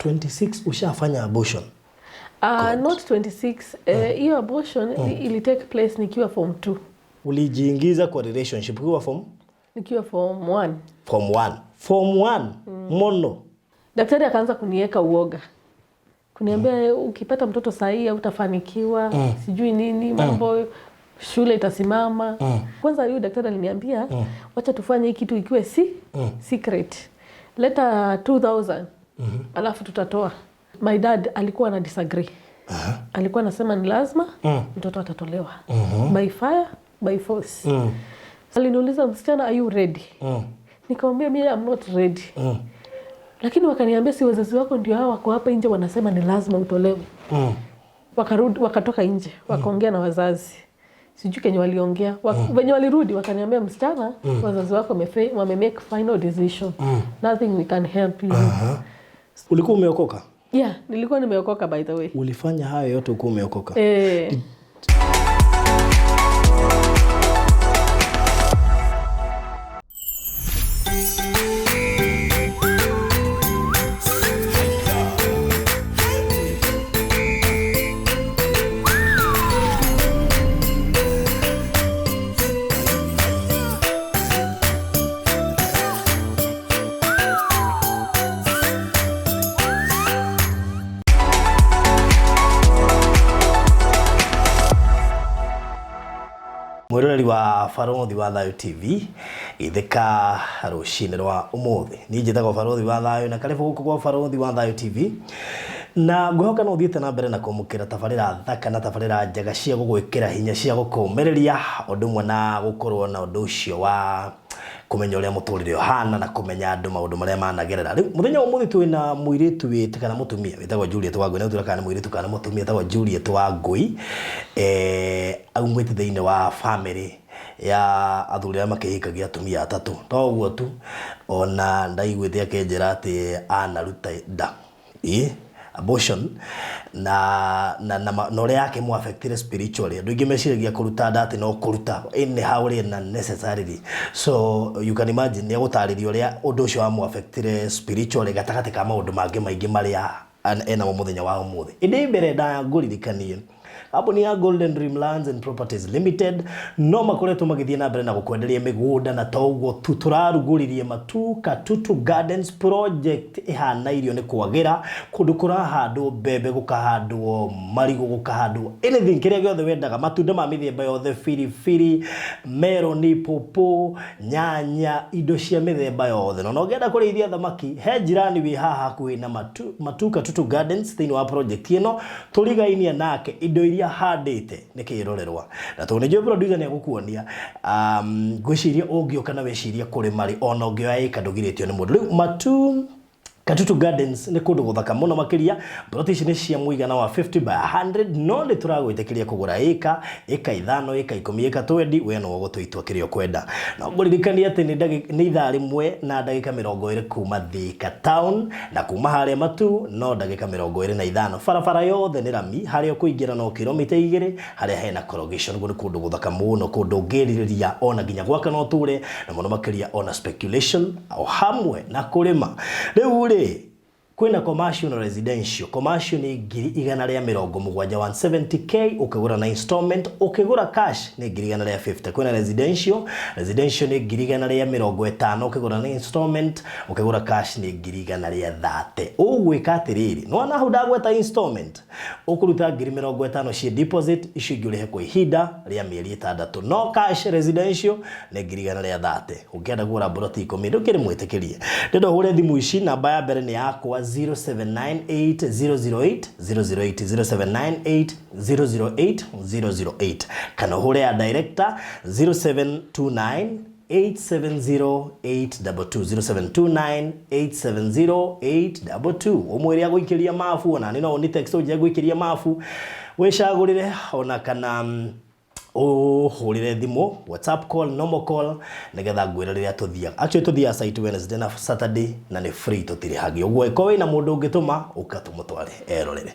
26 ushafanya abortion? Not 26. Hiyo abortion ili take place nikiwa form 2. Ulijiingiza kwa relationship ukiwa nikiwa form 1. Form 1? Mono. Daktari akaanza kuniweka uoga. Kuniambia ukipata mtoto sahihi utafanikiwa, sijui nini, mambo shule itasimama. Kwanza yule daktari aliniambia wacha tufanye hiki kitu ikiwe secret. Leta 2000. Alafu tutatoa. My dad alikuwa na disagree. Alikuwa anasema ni lazima mtoto atatolewa. By fire, by force. Aliniuliza, msichana, are you ready? Nikamwambia mimi I'm not ready. Lakini wakaniambia si wazazi wako ndio hawa wako hapa nje wanasema ni lazima utolewe. Wakarudi wakatoka nje, wakaongea na wazazi. Sijui kenye waliongea. Wenye walirudi wakaniambia, msichana, wazazi wako wame make final decision. Nothing we can help you. Ulikuwa umeokoka? Yeah, nilikuwa nimeokoka by the way. Ulifanya hayo yote ukiwa umeokoka? Mwiroreri wa Barothi wa Thayo TV itheka rucini rwa umuthi ni njitagwo Barothi wa Thayo na karibu guku kwa Barothi wa Thayo TV na ngwihoka no thiete na mbere na kumukira tabarira thaka na tabarira njega cia gugwikira hinya cia gukumereria undu mwe na gukorwo na undu ucio wa kumenya uria muturire ohana na kumenya andu maundu maria managerera. Riu muthenya umuthi twina muiritu wite kana mutumia witagwo Juli twagwe na turakana muiritu kana mutumia tagwo Juli twagui aumwite thiine wa family ya athuri ya makihikagia atumia atatu toguo tu ona ndaigwite akenjera ati anaruta nda abortion na nore yake mu affectire spiritually ndu ingimeciragia kuruta nda ati no kuruta in how na necessarily, so you can imagine ya gutaririo ria undu ucio wa mu affectire spiritually gatagati ka maundu mangi maingi maria ena muthenya wa umuthi indi mbere nda nguririkanie Aboni ya Golden Dream Lands and Properties Limited no makoretwo magithie na mbere na gukwenderia migunda na toguo tuturaruguririe Matuka Tutu Gardens project ihana irio ni kwagira kundu kurahandwo mbembe gukahandwo marigo gukahandwo anything kiria giothe wendaga matunda ma mithemba yothe firifiri meloni popo nyanya indo cia mithemba yothe no nogenda kurithia thamaki he jirani wi haha kuwi na Matuka Tutu Gardens thini wa project ino turigainia nake indo iria handite nikirorerwa na to nijo producer ni gukuonia gwiciria ungioka na weciria kuri mari ona ungioya ikadogiretio ni mundu Katutu Gardens ni kundu guthaka muno makiria protection ni cia muigana wa 50 by 100 no ni turagwitekiria kugura eka 5 eka 10 eka 20 we no gutwitwa kirio kwenda na nguririkania ati ni ithaa rimwe na ndagika 20 kuma Thika town na kuma haria Matu no ndagika 25 barabara yothe ni rami haria kuingira no kilomita 2 haria hena corrugation gundu kundu guthaka muno kundu ngiriria ona ginya gwaka no ture na muno makiria ona speculation au hamwe na kurima riu kwina commercial na residential. Commercial ni 170k ukigura na installment, ukigura cash ni 150. Kwina residential ni 150 ukigura na installment, ukigura cash ni 130. Ugwika atiriri no na hudagweta installment ukuruta 150 cia deposit ishigure kwa ihinda ria mieri 6 no cash residential ni 130. Ukienda kugura broti 10 ndukiri mwitikirie ndio hore thimu ici namba ya mbere ni yakwa 0798008008 0798008008 kana hore ya director 0729870822 umwiri aguikiria mafu ona ni no ni text uje aguikiria mafu wecagurire ona kana hurire thimu WhatsApp call normal call nigetha ngwira riria tuthia actually tuthia site Wednesday na Saturday na ni free tutiri hagi ugwe ko wina mundu ungituma ukatumutware erorere.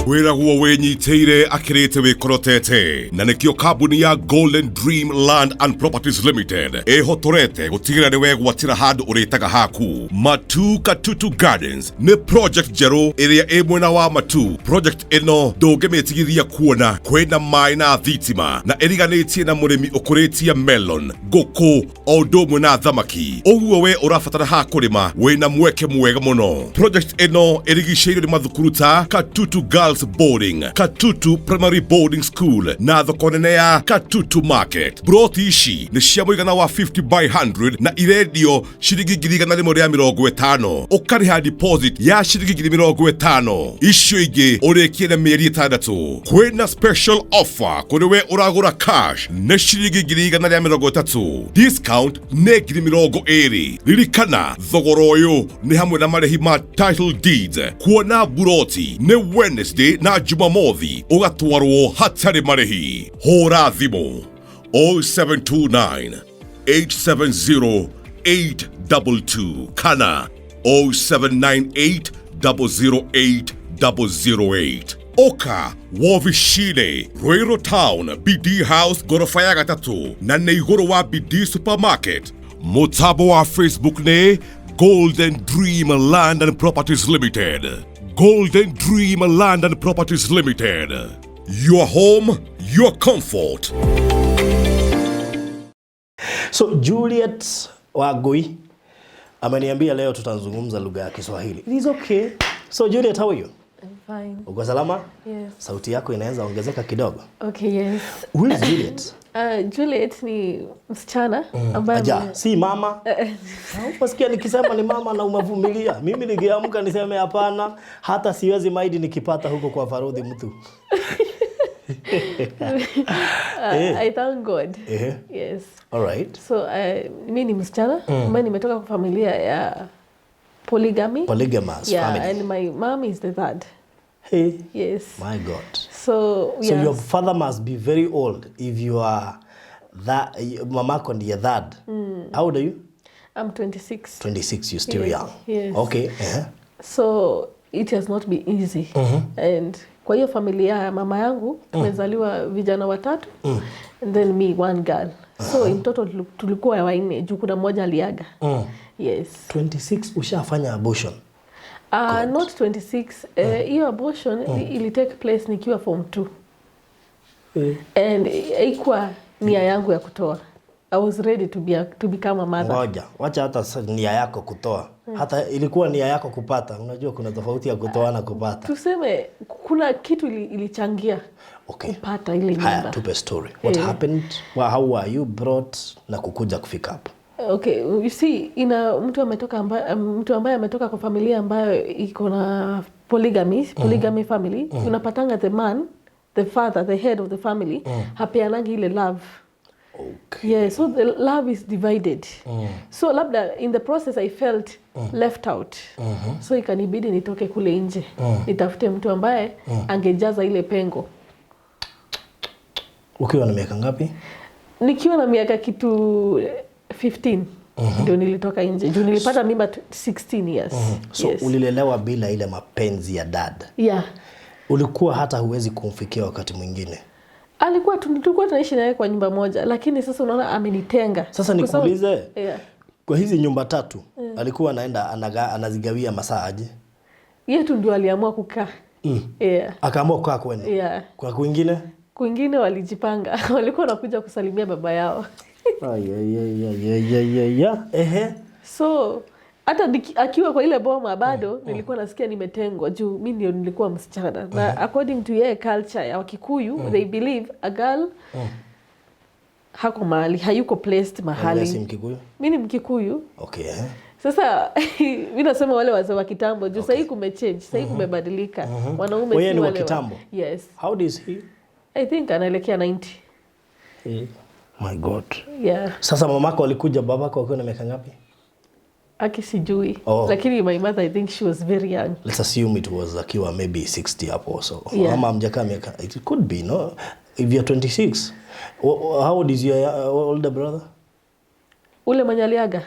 wira huo wenyiteire akirite wikorotete na nikio kambuni ya Golden Dream Land and Properties Limited ehotorete gutigira ni wegwatira handu uritaga haku Matu Katutu Gardens ni project jero iria mwena wa Matu. Project ino ndungimetigithia kuona kwina mai na thitima na iriganitie na murimi ukuritia melon, ngũkũ o ndũmwe na thamaki. Ũguo we ũrabatara ha kũrĩma wĩna mweke mwega mũno. Project ino ĩrigicĩirio nĩ mathukuru ta Katutu Girls Boarding, Katutu Primary Boarding School na thoko nene ya Katutu Market. Broti ici nĩ cia mũigana wa 50 by 100 na irendio ciringi 150. Ũkarĩha deposit ya ciringi 50. Icio ingĩ ũrĩkie na mĩeri 6. Kwĩna special offer kũrĩ we ũragũra cash nĩ ciringi 130. Discount nĩ 20. Ririkana thogora ũyũ nĩ hamwe na marĩhi ma title deeds. Kuona buroti nĩ Wednesday na Jumamothi ũgatwarwo hatarĩ marĩhi. Hũra thimũ 0729 870 822 kana 0798 008 008. Oka Wovishine Ruiru Town BD House gorofa ya 3 na nĩ igũrũ wa BD Supermarket. Mutabo wa Facebook ne Golden Dream Land and Properties Limited. Golden Dream Land and Properties Limited. Your home, your comfort. So Juliet Wagui ameniambia leo tutazungumza lugha ya Kiswahili. It is okay. So Juliet, how are you? I'm fine. Uko salama? Yes. Sauti yako inaweza ongezeka kidogo. Okay, yes. Who is Juliet? Juliet ni msichana ambaye Aja, si mama. Unasikia nikisema ni mama na umevumilia. Mimi nikiamka niseme hapana, hata siwezi maidi nikipata huko kwa Farudhi mtu. I thank God. Yes. All right. So mimi ni msichana ambaye nimetoka kwa familia ya polygamy. Polygamous family. And my mom is the third. Hey. Yes. My God. So yes. So your father must be very old if you are that mamako ndiye third. How old are you? I'm 26. 26, you're still young. Yes. Okay. So it has not been easy. And kwa hiyo familia ya mama yangu tumezaliwa vijana watatu and then me one girl. So in total tulikuwa 4 juu kuna mmoja aliaga. Yes. 26 ushafanya abortion? Not 26. Hiyo abortion ili take place nikiwa form 2. And haikuwa nia yangu ya kutoa. I was ready to become a mother. Ngoja, wacha hata nia yako kutoa. Hata ilikuwa nia yako kupata. Unajua kuna tofauti ya kutoa na kupata. Tuseme kuna kitu ilichangia kupata ile nyumba. Haya, tupe story. What happened? How were you brought na kukuja kufika hapo? Okay, you see, mtu ambaye ametoka kwa familia ambayo iko na polygamy family, unapatanga the man, the father, the head of the family, hapeanangi ile love. Okay. Yeah, so the love is divided. So labda in the process I felt left out. So ikanibidi nitoke kule nje. Nitafute mtu ambaye angejaza ile pengo. Ukiwa na miaka ngapi? Nikiwa na miaka kitu 15. Ndio nilitoka nje. Juu nilipata mimba 16 years. So ulilelewa bila ile mapenzi ya dad. Yeah. Ulikuwa hata huwezi kumfikia wakati mwingine. Tulikuwa tunaishi naye kwa nyumba moja, lakini sasa unaona amenitenga. Sasa nikuulize. Kwa hizi nyumba 3, alikuwa anaenda anazigawia masaa aje? Yetu ndio aliamua kukaa. Akaamua kukaa kwenda. Kwa kwingine? Kwingine walijipanga. Walikuwa wanakuja kusalimia baba yao. So hata akiwa kwa ile boma bado nilikuwa nasikia nimetengwa juu mimi ndio nilikuwa msichana. Na according to your culture ya Wakikuyu, they believe a girl hako mahali, hayuko placed mahali. Wewe si Mkikuyu? Mimi ni Mkikuyu. Okay. Sasa mimi nasema wale wazee wa kitambo juu sasa kumechange, sasa kumebadilika. Wanaume si wale wa kitambo. Yes. How is he? I think anaelekea 90. My God. Yeah. Sasa mamako alikuja, babako akiwa na miaka ngapi? Akisijui. Lakini my mother, I think she was very young. Let's assume it was akiwa maybe 60 hapo or so. Ama mjaka miaka. It could be, no? If you're 26. How old is your older brother? Ule mwenye aliaga?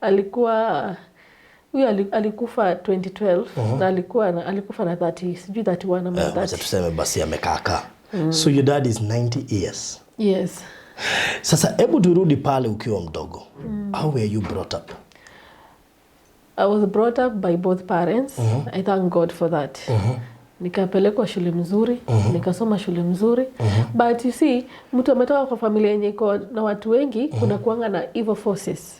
Alikuwa Huyo alikufa 2012 na alikufa na 30, sijui 31 ama 30. Acha tuseme basi amekaka. So your dad is 90 years. Yes. Sasa hebu turudi pale ukiwa mdogo. How were you brought up? I was brought up by both parents. I thank God for that. Nikapelekwa shule mzuri, nikasoma shule mzuri. But you see, mtu ametoka kwa familia yenye iko na watu wengi, kuna kuanga na evil forces.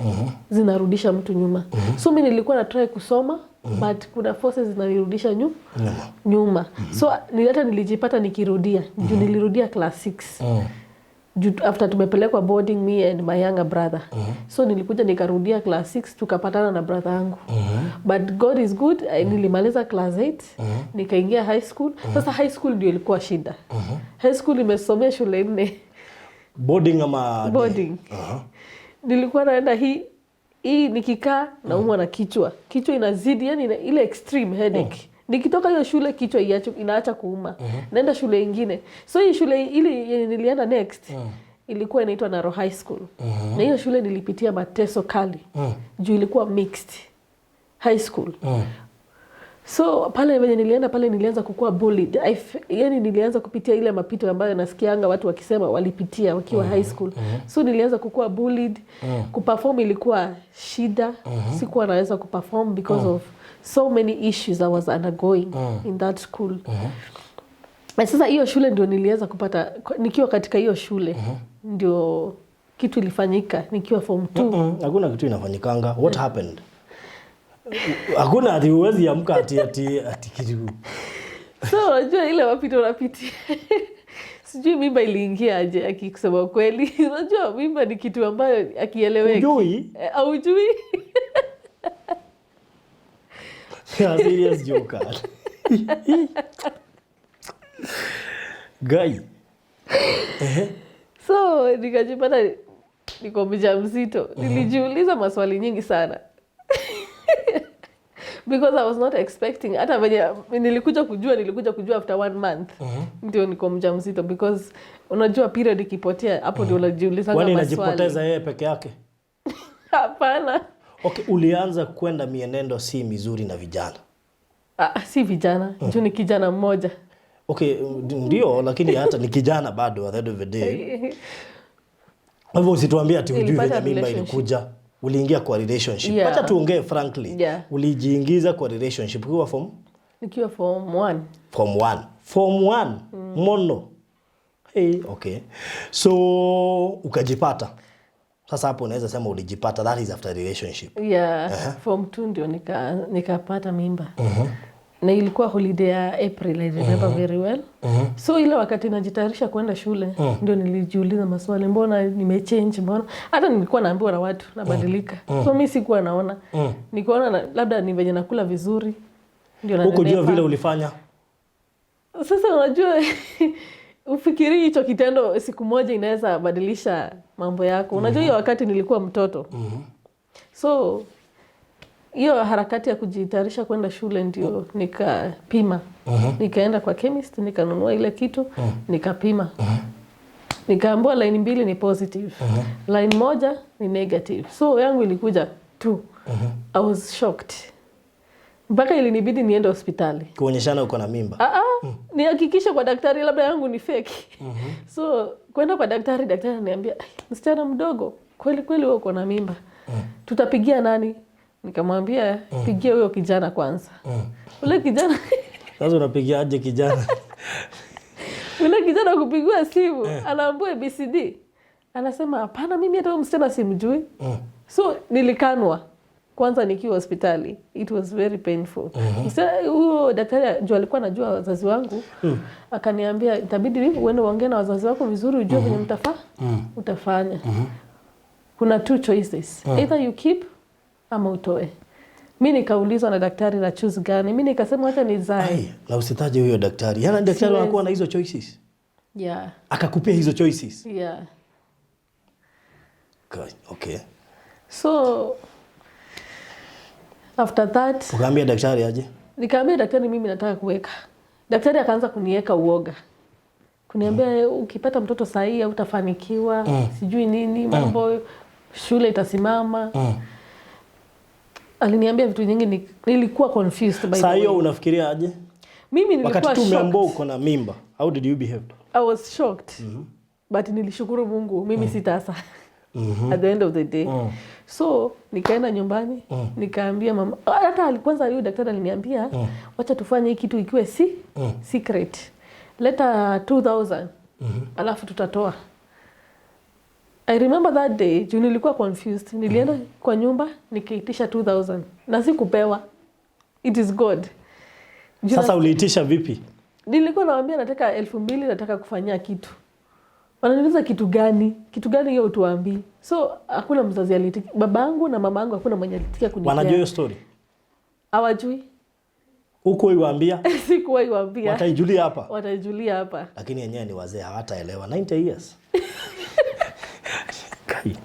Zinarudisha mtu nyuma. So mimi nilikuwa na try kusoma, but kuna forces zinanirudisha nyuma. So nilijipata nikirudia. Juu nilirudia class 6. After tumepelekwa boarding, me and my younger brother. So nilikuja nikarudia class 6, tukapatana na brother yangu. But God is good. Nilimaliza class 8, nikaingia high school. Sasa high school ndio ilikuwa shida. High school nimesomea shule 4. Boarding ama boarding. Nilikuwa naenda hii nikikaa naumwa na kichwa. Kichwa inazidi, yani ile extreme headache. Nikitoka hiyo shule kichwa inaacha kuuma. Naenda shule nyingine. So hii shule ili nilienda next ilikuwa inaitwa Naro High School. Na hiyo shule nilipitia mateso kali. Juu ilikuwa mixed high school. So pale venye nilienda pale nilianza kukua bullied. Yani nilianza kupitia ile mapito ambayo nasikianga watu wakisema walipitia wakiwa high school. So nilianza kukua bullied. Kuperform ilikuwa shida. Sikuwa naweza kuperform because of so many issues I was undergoing in that school. Sasa hiyo shule ndio nilianza kupata, nikiwa katika hiyo shule ndio kitu ilifanyika nikiwa form 2. Hakuna kitu inafanyikanga. What happened? Hakuna ati uwezi amka ati kitu. So unajua ile wapito unapitia. Sijui mimba iliingia aje akisema kweli. Unajua mimba ni kitu ambayo akieleweki. Hujui? Hujui? Serious joke. Guy. So nikajipata niko mjamzito. Nilijiuliza maswali nyingi sana. Because I was not expecting. Hata venye nilikuja kujua after 1 month. Ndio niko mjamzito because unajua period ikipotea hapo ndio unajiuliza maswali. Kwani inajipoteza yeye peke yake? Hapana. Okay, ulianza kwenda mienendo si mizuri na vijana. Si vijana, juu ni kijana mmoja. Okay, ndio lakini hata ni kijana bado at the end of the day. Hivyo usituambie ati hujui venye mimba ilikuja. Uliingia kwa relationship. Acha tuongee frankly. Ulijiingiza kwa relationship ukiwa nikiwa form 1. Form 1. Mono. Hey, okay. So ukajipata. Sasa hapo unaweza sema ulijipata, that is after relationship. Form 2 ndio nikapata mimba. Na ilikuwa holiday ya April, I remember very well. So ile wakati najitayarisha kwenda shule ndio nilijiuliza maswali, mbona nimechange, mbona hata nilikuwa naambiwa na watu nabadilika. So mimi sikuwa naona. Nikaona labda ni venye nakula vizuri ndio na huko jua vile ulifanya. Sasa unajua ufikiri hicho kitendo siku moja inaweza badilisha mambo yako. Unajua hiyo wakati nilikuwa mtoto. So hiyo harakati ya kujitayarisha kwenda shule ndio nikapima. Nikaenda kwa chemist, nikanunua ile kitu, nikapima. Nikaambiwa line 2 ni positive. Line 1 ni negative. So yangu ilikuja 2. I was shocked. Mpaka ilinibidi niende hospitali. Kuonyeshana uko na mimba. Nihakikishe kwa daktari labda yangu ni fake. So kwenda kwa daktari ananiambia, msichana mdogo, kweli wewe uko na mimba. Tutapigia nani? Nikamwambia pigia huyo kijana kwanza. Ule kijana sasa unapigia aje kijana? Ule kijana kupigiwa simu, anaambiwa ABCD. Anasema hapana, mimi hata huyo msichana simjui. So nilikanwa kwanza nikiwa hospitali. It was very painful. Huyo daktari juu alikuwa anajua wazazi wangu. Akaniambia itabidi uende uongee na wazazi wako vizuri, ujue venye utafanya. Kuna 2 choices. Either you keep ama utoe. Mimi nikaulizwa na daktari na choose gani. Mimi nikasema acha nizae. Na usitaje huyo daktari. Yana daktari anakuwa na hizo choices. Akakupea hizo choices. Okay. So after that ukaambia daktari aje? Nikaambia daktari mimi nataka kuweka. Daktari akaanza kuniweka uoga. Kuniambia ukipata mtoto sahihi utafanikiwa, sijui nini, mambo shule itasimama. Aliniambia vitu nyingi nilikuwa confused by the way. Sasa hiyo unafikiria aje? Mimi nilikuwa shocked. Wakati tumeambiwa uko na mimba, how did you behave? I was shocked. But nilishukuru Mungu, mimi sitasa. At the end of the day. So, nikaenda nyumbani, nikaambia mama, hata kwanza yule daktari aliniambia, wacha tufanye hii kitu ikiwe secret. Leta 2000. Alafu tutatoa. I remember that day, juu nilikuwa confused. Nilienda kwa nyumba, nikaitisha 2000. Na sikupewa. It is God. Sasa uliitisha vipi? Nilikuwa nawaambia nataka 2000, nataka kufanyia kitu. Wananiuliza kitu gani? Kitu gani hiyo utuambii? So, hakuna mzazi alitikia. Babangu na mamangu hakuna mwenye alitikia kunipea. Wanajua hiyo story? Hawajui. Huko iwaambia? Sikuwa iwaambia. Wataijulia hapa? Wataijulia hapa. Lakini yenyewe ni wazee hawataelewa. 90 years. Kai.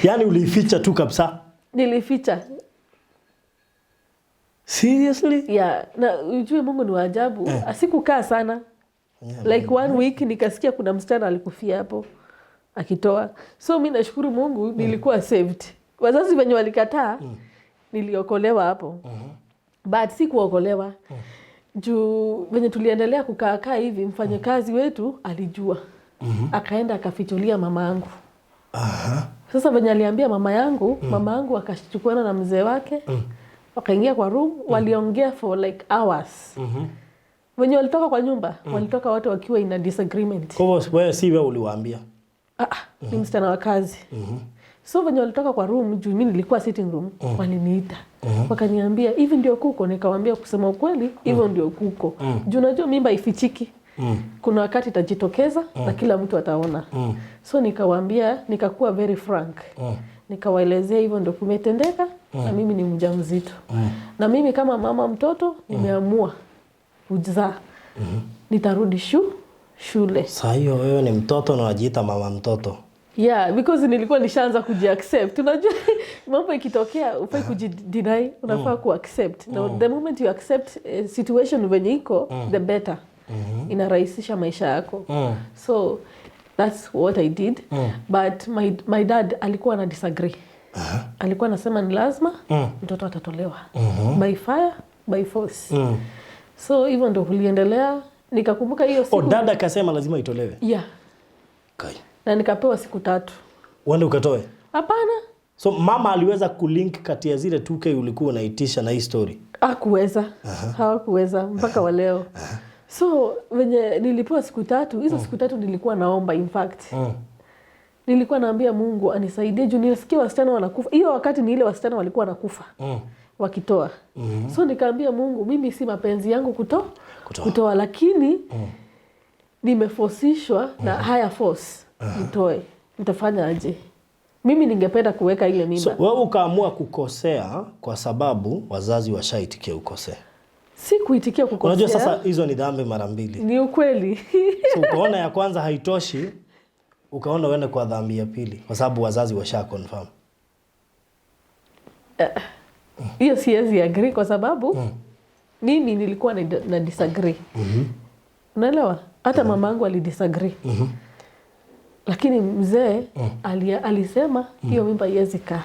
Yaani ulificha tu kabisa? Nilificha. Seriously? Yeah, na ujue Mungu ni wa ajabu. Asikukaa sana. Like 1 week nikasikia kuna msichana alikufia hapo akitoa. So mimi nashukuru Mungu nilikuwa saved. Wazazi wenye walikataa niliokolewa hapo. But sikuokolewa. Juu venye tuliendelea kukaa hivi mfanyakazi wetu alijua. Akaenda akafichulia mamangu. Sasa venye aliambia mama yangu akashukuana na mzee wake. Wakaingia kwa room, waliongea for like hours. Wenye walitoka kwa nyumba, walitoka watu wakiwa in a disagreement. Kwa hivyo wewe si wewe uliwaambia? Ni msichana wa kazi. So wenye walitoka kwa room, juu mimi nilikuwa sitting room, waliniita. Wakaniambia, hivi ndio kuko? Nikawaambia kusema ukweli, hivyo ndio kuko. Juu unajua mimba ifichiki. Kuna wakati itajitokeza na kila mtu ataona. So nikawaambia, nikakuwa very frank. Nikawaelezea hivyo ndio kumetendeka na mimi ni mjamzito. Na mimi kama mama mtoto nimeamua kuzaa. Nitarudi shule. Sasa hiyo wewe ni mtoto na unajiita mama mtoto. Yeah, because nilikuwa nishaanza kujiaccept. Unajua mambo ikitokea ufai kujideny, unafaa kuaccept. Now the moment you accept a situation venye iko, the better. Inarahisisha maisha yako. So that's what I did. But my dad alikuwa na disagree. Alikuwa anasema ni lazima mtoto atatolewa. By fire, by force. So hivyo ndio kuliendelea. Nikakumbuka hiyo siku. Dada akasema lazima itolewe? Yeah. Kai. Na nikapewa siku 3. Uende ukatoe? Hapana. So mama aliweza kulink kati ya zile 2K ulikuwa unaitisha na hii story? Hakuweza. Hawakuweza mpaka wa leo. So venye nilipewa siku 3, hizo siku 3 nilikuwa naomba in fact. Nilikuwa naambia Mungu anisaidie juu nilisikia wasichana wanakufa. Hiyo wakati ni ile wasichana walikuwa wanakufa. Wakitoa. So nikaambia Mungu, mimi si mapenzi yangu kutoa lakini nimeforcishwa na higher force nitoe. Nitafanya aje? Mimi ningependa kuweka ile mimba. So wewe ukaamua kukosea kwa sababu wazazi washaitikia ukosea? Si kuitikia kukosea. Unajua sasa hizo ni dhambi mara mbili. Ni ukweli. So ukaona ya kwanza haitoshi, ukaona uende kwa dhambi ya pili kwa sababu wazazi washa confirm. Hiyo siwezi agree kwa sababu mimi nilikuwa na disagree. Unaelewa? Hata mamangu alidisagree. Lakini mzee alisema hiyo mimba iwezi kaa.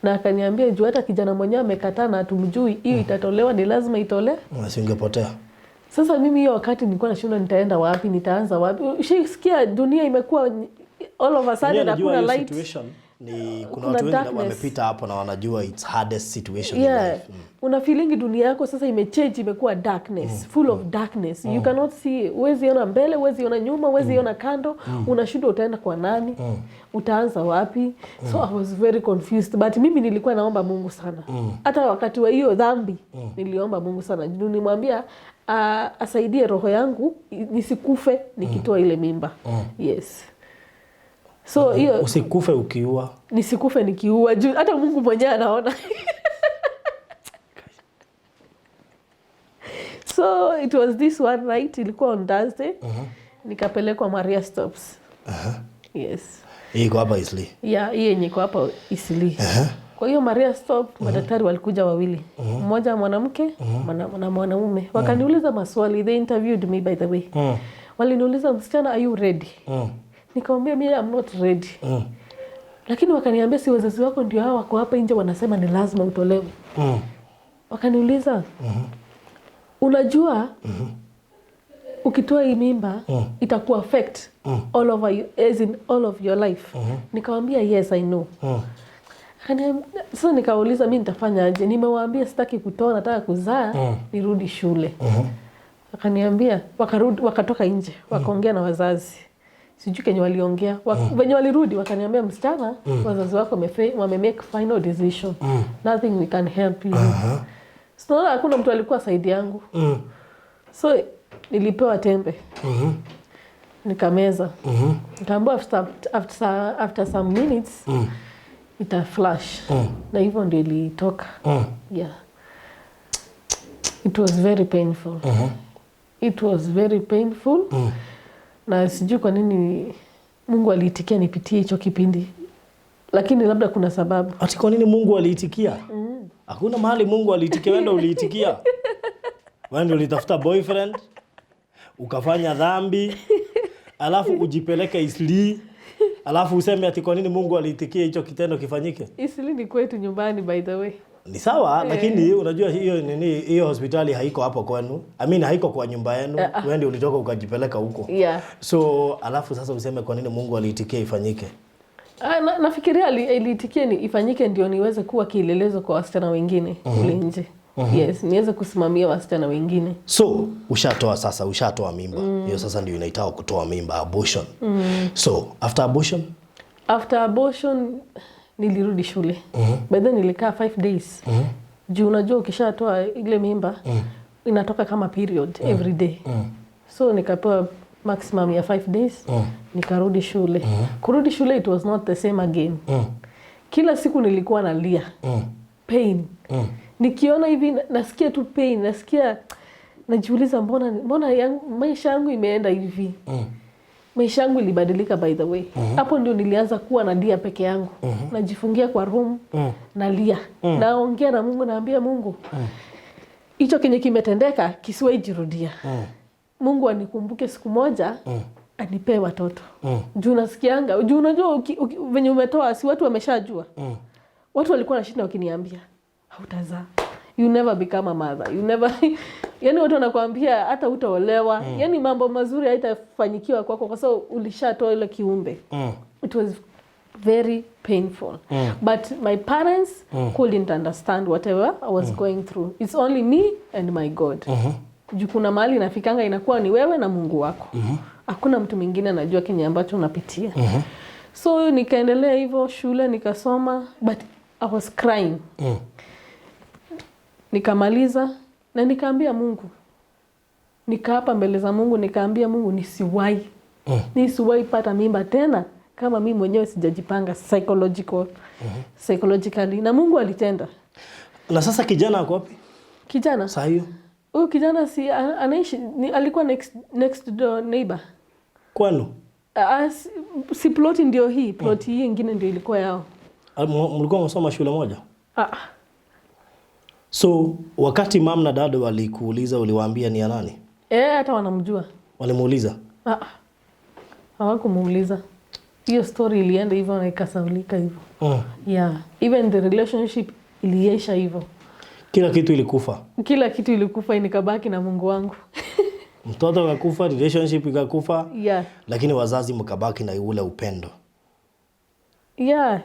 Na akaniambia juu hata kijana mwenyewe amekataa na hatumjui, hiyo itatolewa, ni lazima itolewe. Usingepotea. Sasa mimi hiyo wakati nilikuwa nashinda nitaenda wapi, nitaanza wapi? Ushisikia dunia imekuwa all of a sudden hakuna light. Situation ni kuna watu wengi wamepita hapo na wanajua it's hardest situation in life. Una feeling dunia yako sasa imechange, imekuwa darkness, full of darkness. You cannot see, huwezi ona mbele, huwezi ona nyuma, huwezi ona kando. Unashindwa utaenda kwa nani? Utaanza wapi? So I was very confused, but mimi nilikuwa naomba Mungu sana. Hata wakati wa hiyo dhambi niliomba Mungu sana. Nimwambia asaidie roho yangu nisikufe nikitoa ile mimba. Yes. So hiyo usikufe ukiua. Nisikufe nikiua. Hata Mungu mwenyewe anaona. So it was this one night, ilikuwa on Thursday. Nikapelekwa Maria Stops. Yes. Hii iko hapa Isli. Yeah, hii yenye iko hapa Isli. Kwa hiyo Maria Stop madaktari walikuja wawili. Mmoja mwanamke na mwanamume. Wakaniuliza maswali, they interviewed me by the way. Waliniuliza, msichana, are you ready? Nikamwambia mimi I'm not ready. Lakini wakaniambia si wazazi wako ndio hao wako hapa nje wanasema ni lazima utolewe. Wakaniuliza, unajua ukitoa hii mimba itakuwa affect all over you, as in all of your life. Nikamwambia yes I know. Sasa nikauliza mimi nitafanya aje? Nimewaambia sitaki kutoa, nataka kuzaa, nirudi shule. Wakaniambia wakatoka nje, wakaongea na wazazi. Sijui kenye waliongea. Wenye walirudi wakaniambia msichana, wazazi wako wame-make final decision. Nothing we can help you. So hakuna mtu alikuwa saidi yangu. So nilipewa tembe. Nikameza. Nikaambiwa after some minutes ita flash. Na hivyo ndio ilitoka. Yeah. It was very painful. It was very painful. Na sijui kwa nini Mungu aliitikia nipitie hicho kipindi. Lakini labda kuna sababu. Ati kwa nini Mungu aliitikia? Hakuna mahali Mungu aliitikia, wewe ndio uliitikia. Wewe ndio ulitafuta boyfriend, ukafanya dhambi, alafu ujipeleke Isli, alafu useme ati kwa nini Mungu aliitikia hicho kitendo kifanyike? Isli ni kwetu nyumbani by the way. Ni sawa, lakini unajua hiyo hospitali haiko hapo kwenu. haiko kwa nyumba yenu. Wewe ndio ulitoka ukajipeleka huko. Yeah. So alafu sasa useme kwa nini Mungu aliitikia ifanyike? Nafikiria aliitikia ni ifanyike ndio niweze kuwa kielelezo kwa wasichana wengine kule nje. Yes, niweze kusimamia wasichana wengine. So ushatoa mimba. Hiyo sasa ndio inaitwa kutoa mimba, abortion. So after abortion nilirudi shule. By then nilikaa 5 days. Juu unajua ukishatoa ile mimba inatoka kama period every day. So nikapewa maximum ya 5 days. Nikarudi shule. Kurudi shule it was not the same again. Kila siku nilikuwa nalia. Pain. Nikiona hivi nasikia tu pain, nasikia najiuliza mbona maisha yangu imeenda hivi. Maisha yangu ilibadilika by the way. Hapo ndio nilianza kuwa nalia peke yangu. Najifungia kwa room, nalia. Naongea na Mungu, naambia Mungu, hicho kenye kimetendeka kisiwe jirudia. Mungu anikumbuke siku moja, anipe watoto. Juu nasikianga, juu unajua venye umetoa si watu wameshajua. Watu walikuwa nashinda wakiniambia, hautazaa. You never become a mother. You never yani watu wanakuambia hata utaolewa. Yani mambo mazuri haitafanyikiwa kwako kwa sababu ulishatoa ile kiumbe. It was very painful. But my parents couldn't understand whatever I was going through. It's only me and my God. Juu kuna mahali nafikanga inakuwa ni wewe na Mungu wako. Hakuna mtu mwingine anajua kenye ambacho unapitia. So nikaendelea hivyo shule nikasoma, but I was crying. Nikamaliza na nikaambia Mungu. Nikaapa mbele za Mungu nikaambia Mungu nisiwahi pata mimba tena kama mimi mwenyewe sijajipanga psychologically, na Mungu alitenda. Na sasa kijana ako wapi? Kijana? Sasa hiyo. Huyu kijana si anaishi alikuwa next door neighbor. Kwani? Si plot ndio hii, plot hii nyingine ndio ilikuwa yao. Mlikuwa mnasoma shule moja? So wakati mama na dada walikuuliza uliwaambia ni ya nani? Hata wanamjua. Walimuuliza? Hawakumuuliza. Hiyo story ilienda hivyo na ikasaulika hivyo. Yeah, even the relationship iliisha hivyo. Kila kitu ilikufa. Kila kitu ilikufa, nikabaki na Mungu wangu. Mtoto akakufa, relationship ikakufa. Yeah. Lakini wazazi mkabaki na ule upendo. Yeah.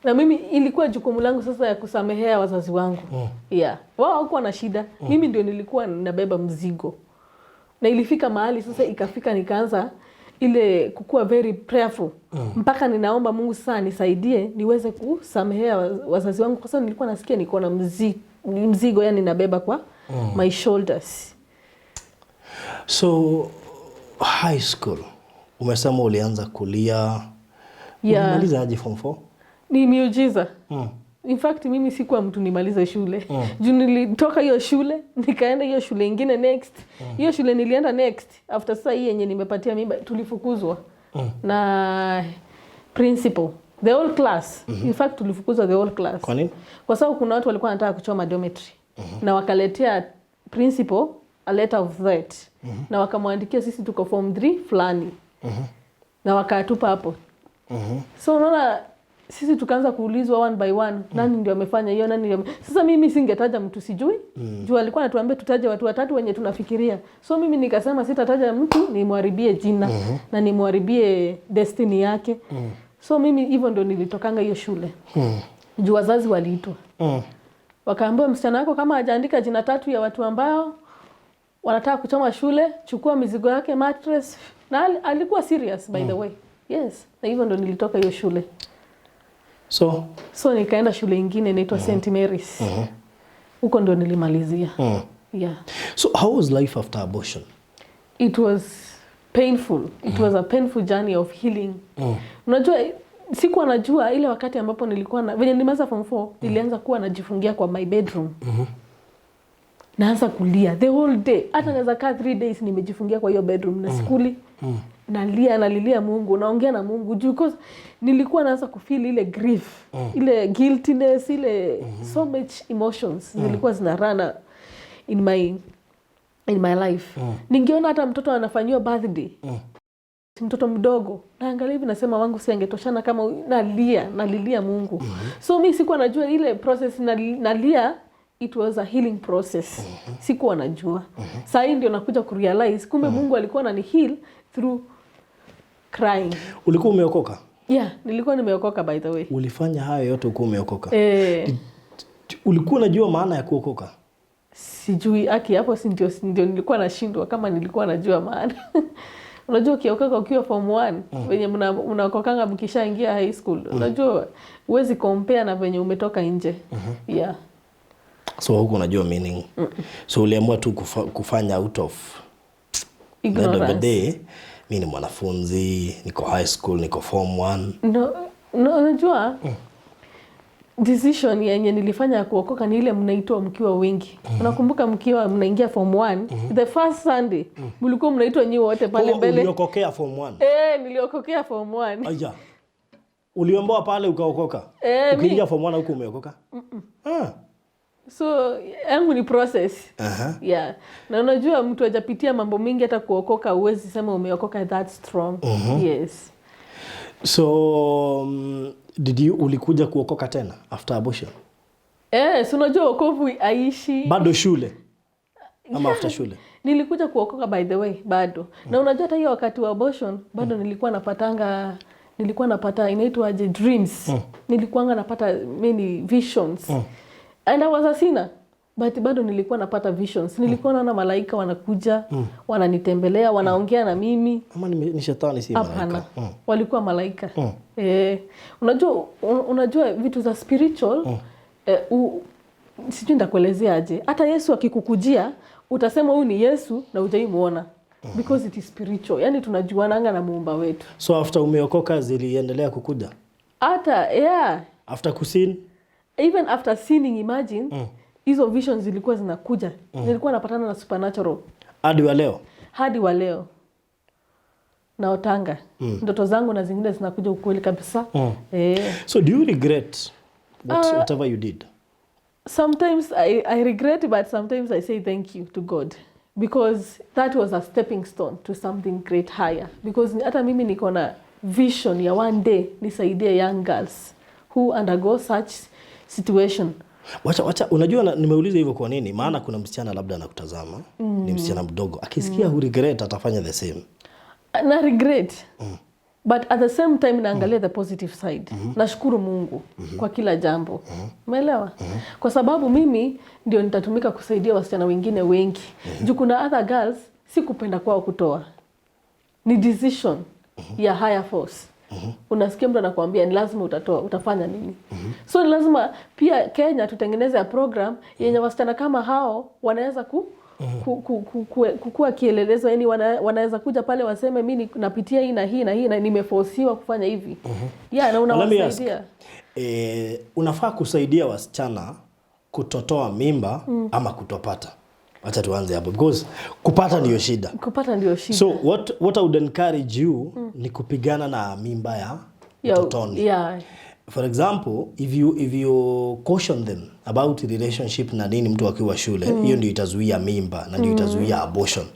Na mimi ilikuwa jukumu langu sasa ya kusamehea wazazi wangu. Yeah. Wao hawakuwa na shida. Mimi ndio nilikuwa ninabeba mzigo. Na ilifika mahali sasa ikafika nikaanza ile kukua very prayerful. Mpaka ninaomba Mungu sasa nisaidie niweze kusamehea wazazi wangu kwa sababu nilikuwa nasikia niko na mzigo yani nabeba kwa my shoulders. So high school umesema ulianza kulia. Ulimaliza aje form 4? Ni miujiza. In fact mimi sikuwa mtu nimaliza shule. Juu nilitoka hiyo shule nikaenda hiyo shule nyingine next. Hiyo shule nilienda next after saa hii yenye nimepatia mimba tulifukuzwa na principal the whole class. In fact tulifukuzwa the whole class. Kwa nini? Kwa sababu kuna watu walikuwa wanataka kuchoma dormitory. Na wakaletea principal a letter of threat. Na wakamwandikia sisi tuko form 3 fulani. Na wakatupa hapo. So unaona sisi tukaanza kuulizwa one by one, nani ndio amefanya hiyo, nani ndio. Sasa mimi singetaja mtu sijui. Juu alikuwa anatuambia tutaje watu watatu wenye tunafikiria. So mimi nikasema sitataja mtu, nimharibie jina na nimharibie destiny yake. So mimi hivyo ndio nilitokanga hiyo shule. Juu wazazi waliitwa. Wakaambiwa msichana wako kama hajaandika jina 3 ya watu ambao wanataka kuchoma shule, chukua mizigo yake, mattress. Na alikuwa serious by the way. Yes, na hivyo ndo nilitoka hiyo shule. So nikaenda shule nyingine inaitwa St. Mary's. Huko ndo nilimalizia. Yeah. So how was life after abortion? It was painful. It was a painful journey of healing. Unajua sikuwa najua ile wakati ambapo nilikuwa na venye nimeanza form 4 nilianza kuwa najifungia kwa my bedroom. Naanza kulia the whole day. Hata naweza kaa 3 days nimejifungia kwa hiyo bedroom na skuli. Nalilia Mungu, naongea na Mungu because nilikuwa naanza kufeel ile grief, ile guiltiness, ile so much emotions zilikuwa zinarana in my life. Ningeona hata mtoto anafanywa birthday. Mtoto mdogo, naangalia hivi nasema wangu si angetoshana kama nalilia Mungu. So mimi sikuwa najua ile process nalia. It was a healing process. Sikuwa najua. Sasa ndio nakuja kurealize kumbe Mungu alikuwa anani heal through crying. Ulikuwa umeokoka? Yeah, nilikuwa nimeokoka by the way. Ulifanya hayo yote ukiwa umeokoka? Ulikuwa unajua maana ya kuokoka? Sijui hapo ndio nilikuwa nashindwa kama nilikuwa najua maana. Unajua ukiokoka ukiwa form 1, wenye mnaokokanga mkishaingia high school. Unajua huwezi compare na venye umetoka nje. Yeah. So huko unajua meaning. So uliamua tu kufanya out of ignorance. End of the day, mimi ni mwanafunzi, niko high school, niko form 1. No, unajua decision yenye nilifanya ya kuokoka ni ile mnaitwa mkiwa wengi. Unakumbuka mkiwa mnaingia form 1, the first Sunday, mlikuwa mnaitwa nyi wote pale mbele. Uliokokea form 1? Niliokokea form 1. Aya. Uliomboa pale ukaokoka? Ukiingia form 1 huko umeokoka? So, yangu ni process. Yeah. Na unajua mtu hajapitia mambo mingi hata kuokoka uwezi sema umeokoka that strong. Yes. So, ulikuja kuokoka tena after abortion? So unajua wokovu aishi. Bado shule? Ama after shule? Nilikuja kuokoka by the way, bado. Na unajua hata hiyo wakati wa abortion, bado nilikuwa napata inaitwaje dreams. Nilikuwa napata many visions. And I was a sinner, but bado nilikuwa napata visions. Nilikuwa naona malaika wanakuja, wananitembelea, wanaongea na mimi. Ama ni shetani si malaika? Hapana. Walikuwa malaika. Unajua vitu za spiritual, sijui ndakuelezea aje. Hata Yesu akikukujia, utasema huyu ni Yesu na hujaimuona. Because it is spiritual. Yaani tunajuananga na Muumba wetu. So after umeokoka ziliendelea kukuja? Hata, after kusin? Even after sinning, imagine, hizo visions zilikuwa zinakuja. Nilikuwa napatana na supernatural. Hadi wa leo? Hadi wa leo. Naotanga. Ndoto zangu na zingine zinakuja ukweli kabisa. So do you regret whatever you did? Sometimes I regret, but sometimes I say thank you to God. Because that was a stepping stone to something great higher. Because hata mimi niko na vision ya one day nisaidie young girls who undergo such situation. Wacha unajua nimeuliza hivyo kwa nini? Maana kuna msichana labda anakutazama, ni msichana mdogo. Akisikia regret atafanya the same. Na regret. But at the same time naangalia the positive side. Nashukuru Mungu kwa kila jambo. Umeelewa? Kwa sababu mimi ndio nitatumika kusaidia wasichana wengine wengi. Juu kuna other girls sikupenda kwao kutoa. Ni decision ya higher force. Unasikia mtu anakuambia ni lazima utatoa, utafanya nini? So ni lazima pia Kenya tutengeneze a program yenye wasichana kama hao wanaweza kukua kielelezo, yani wanaweza kuja pale waseme mimi napitia hii na hii na hii na nimeforsiwa kufanya hivi. Na unawasaidia. Unafaa kusaidia wasichana kutotoa mimba ama kutopata. Acha tuanze hapo because kupata ndio shida. Kupata ndio shida. So what I would encourage you ni kupigana na mimba ya utotoni. For example, if you caution them about relationship na nini mtu akiwa shule, hiyo ndio itazuia mimba na ndio itazuia abortion.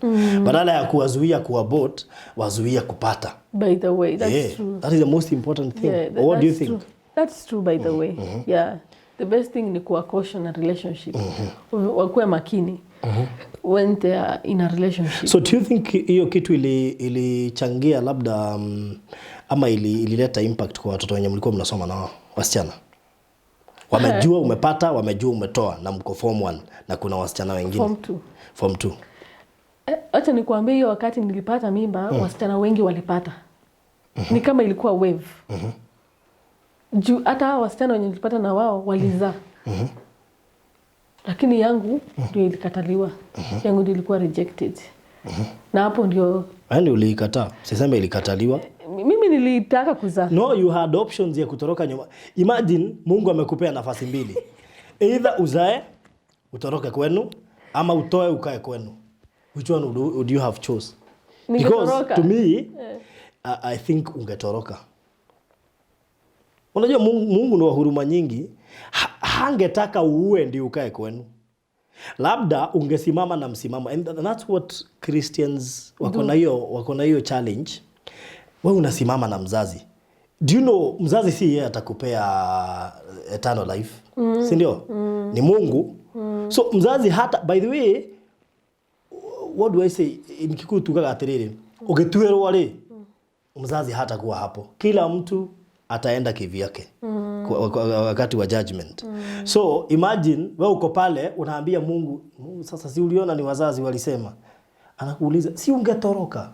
Badala ya kuwazuia kuabort, wazuia kupata. By the way, that's true. That is the most important thing. What do you think? That's true by the way. Yeah. The best thing ni kuwa caution na relationship. Wakuwe makini when they are in a relationship. So do you think hiyo kitu ilichangia labda ama ilileta impact kwa watoto wenye mlikuwa mnasoma nao wasichana? Wamejua umepata, wamejua umetoa na mko form 1 na kuna wasichana wengine form 2. Acha nikwambie hiyo wakati nilipata mimba wasichana wengi walipata. Ni kama ilikuwa wave. Juu hata wasichana wenye nilipata na wao walizaa. Lakini yangu ndio ilikataliwa. Yangu ndio ilikuwa rejected. Na hapo ndio yaani uliikataa. Siseme ilikataliwa. Mimi nilitaka kuzaa. No, you had options ya kutoroka nyuma. Imagine Mungu amekupea nafasi mbili. Either uzae utoroke kwenu ama utoe ukae kwenu. Which one would you have chose? Because to me I think ungetoroka. Unajua Mungu ni wa huruma nyingi. Hangetaka uue ndio ukae kwenu. Labda ungesimama na msimamo. And that's what Christians wako na hiyo challenge. Wewe unasimama na mzazi. Do you know mzazi si yeye atakupea eternal life? Si ndio? Ni Mungu. So mzazi hata, by the way, what do I say? Nikikuwa tukaga atiriri. Ugetuerwa ri. Mzazi hata kuwa hapo. Kila mtu ataenda kivyake wakati wa judgment. So imagine wewe uko pale unaambia Mungu sasa si uliona ni wazazi walisema. Anakuuliza si ungetoroka.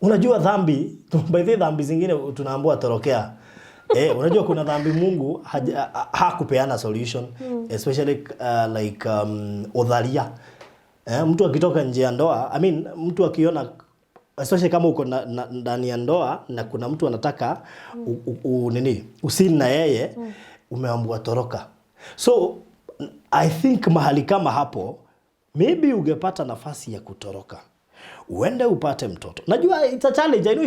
Unajua dhambi, by the dhambi zingine tunaambiwa torokea. Unajua kuna dhambi Mungu hakupeana solution, especially like udharia. Mtu akitoka nje ya ndoa, mtu akiona, especially kama uko ndani ya ndoa na kuna mtu anataka usini na yeye, umeambiwa toroka. So I think mahali kama hapo maybe ungepata nafasi ya kutoroka. Uende upate mtoto. Najua it's a challenge. I know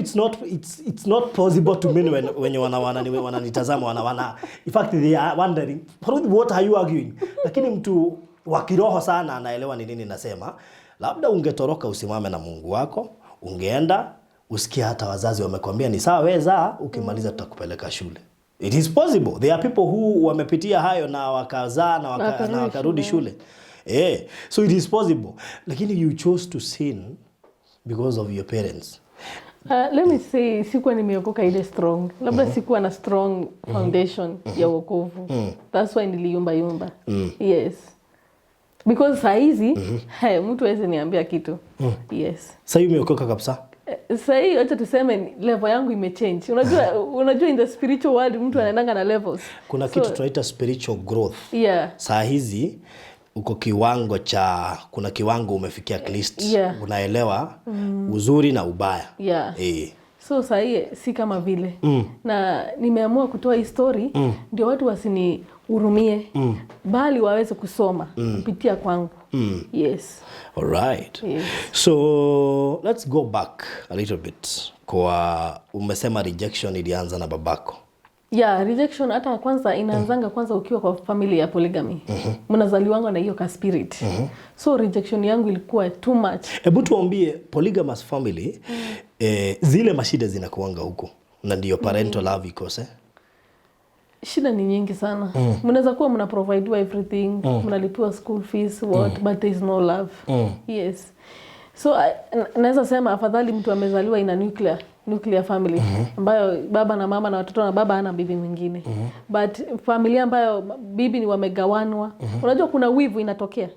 it's not possible to me when wananitazama wana. In fact they are wondering, what are you arguing? Lakini mtu wa kiroho sana anaelewa ni nini nasema. Labda ungetoroka usimame na Mungu wako, ungeenda usikie hata wazazi wamekwambia ni sawa weza, ukimaliza tutakupeleka shule. It is possible. There are people who wamepitia hayo na wakazaa na wakarudi shule. So it is possible. Lakini you chose to sin because of your parents. Let me say, sikuwa nimeokoka ile strong. Labda sikuwa na strong foundation ya wokovu. That's why niliyumba. Yes. Because saizi, mtu hawezi niambia kitu. Yes. Sasa umeokoka kabisa? Sasa acha tuseme level yangu imechange. Unajua in the spiritual world mtu anaendanga na levels. Kuna kitu tunaita spiritual growth. Yeah. Saa hizi uko kiwango cha, kuna kiwango umefikia at least. Unaelewa uzuri na ubaya. So sahi si kama vile. Na nimeamua kutoa hii story ndio watu wasinihurumie bali waweze kusoma kupitia kwangu. Yes. All right. Yes. So let's go back a little bit. Kwa umesema rejection ilianza na babako. Rejection hata kwanza inaanzanga kwanza ukiwa kwa family ya polygamy. Mnazaliwanga na hiyo ka spirit. So rejection yangu ilikuwa too much. Hebu tuambie polygamous family zile mashida zinakuanga huko na ndio parental love ikose. Shida ni nyingi sana. Mnaweza kuwa mna provide everything, mnalipiwa school fees, but there is no love. Yes. So naweza sema afadhali mtu amezaliwa ina nuclear family ambayo baba na mama na watoto na baba hana bibi mwingine. But familia ambayo bibi ni wamegawanwa, unajua kuna wivu inatokea.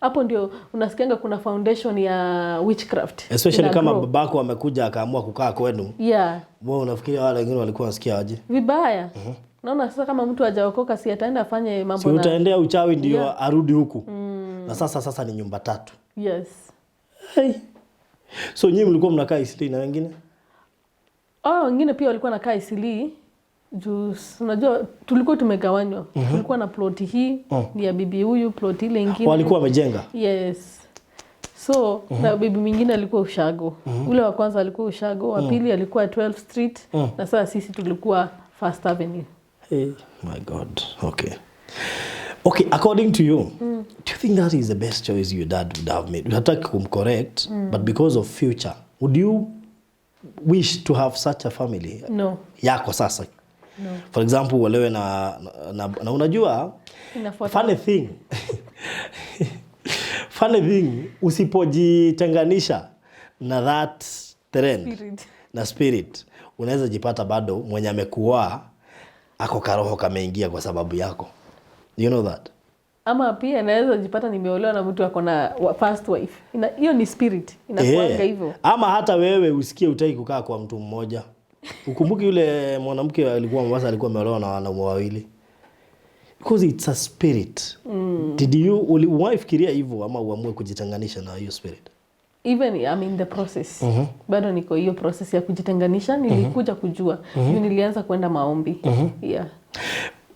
Hapo ndio unasikianga kuna foundation ya witchcraft. Especially kama babako amekuja akaamua kukaa kwenu. Wewe unafikiria wale wengine walikuwa wanasikia aje? Vibaya. Naona sasa kama mtu hajaokoka si ataenda afanye mambo si utaendea uchawi ndio arudi huku. Na sasa ni nyumba 3. Yes. So nyinyi mlikuwa mnakaa Isili na wengine? Wengine pia walikuwa nakaa Isili. Juu unajua tulikuwa tumegawanywa. Tulikuwa na ploti hii ni ya bibi huyu, ploti ile nyingine. Walikuwa wamejenga? Yes. So na bibi mwingine alikuwa Ushago. Ule wa kwanza alikuwa Ushago, wa pili alikuwa 12th Street na sasa sisi tulikuwa First Avenue. Hey, my God. Okay, according to you, do you think that is the best choice your dad would have made? You have to correct, but because of future, would you wish to have such a family? No. Yako sasa. No. For example, uolewe na unajua funny thing usipojitenganisha na that trend na spirit, unaweza jipata bado mwenye amekuoa ako karoho kameingia kwa sababu yako. You know that? Ama pia naweza jipata nimeolewa na mtu ako na first wife. Hiyo ni spirit. Inakuanga hivyo. Ama hata wewe usikie utaki kukaa kwa mtu mmoja. Ukumbuki yule mwanamke alikuwa Mombasa, alikuwa ameolewa na wanaume wawili. Because it's a spirit. Did you ulifikiria hivyo ama uamue kujitenganisha na hiyo spirit? Even I'm in the process. Bado niko hiyo process ya kujitenganisha. Nilikuja kujua. Nilianza kwenda maombi. Yeah.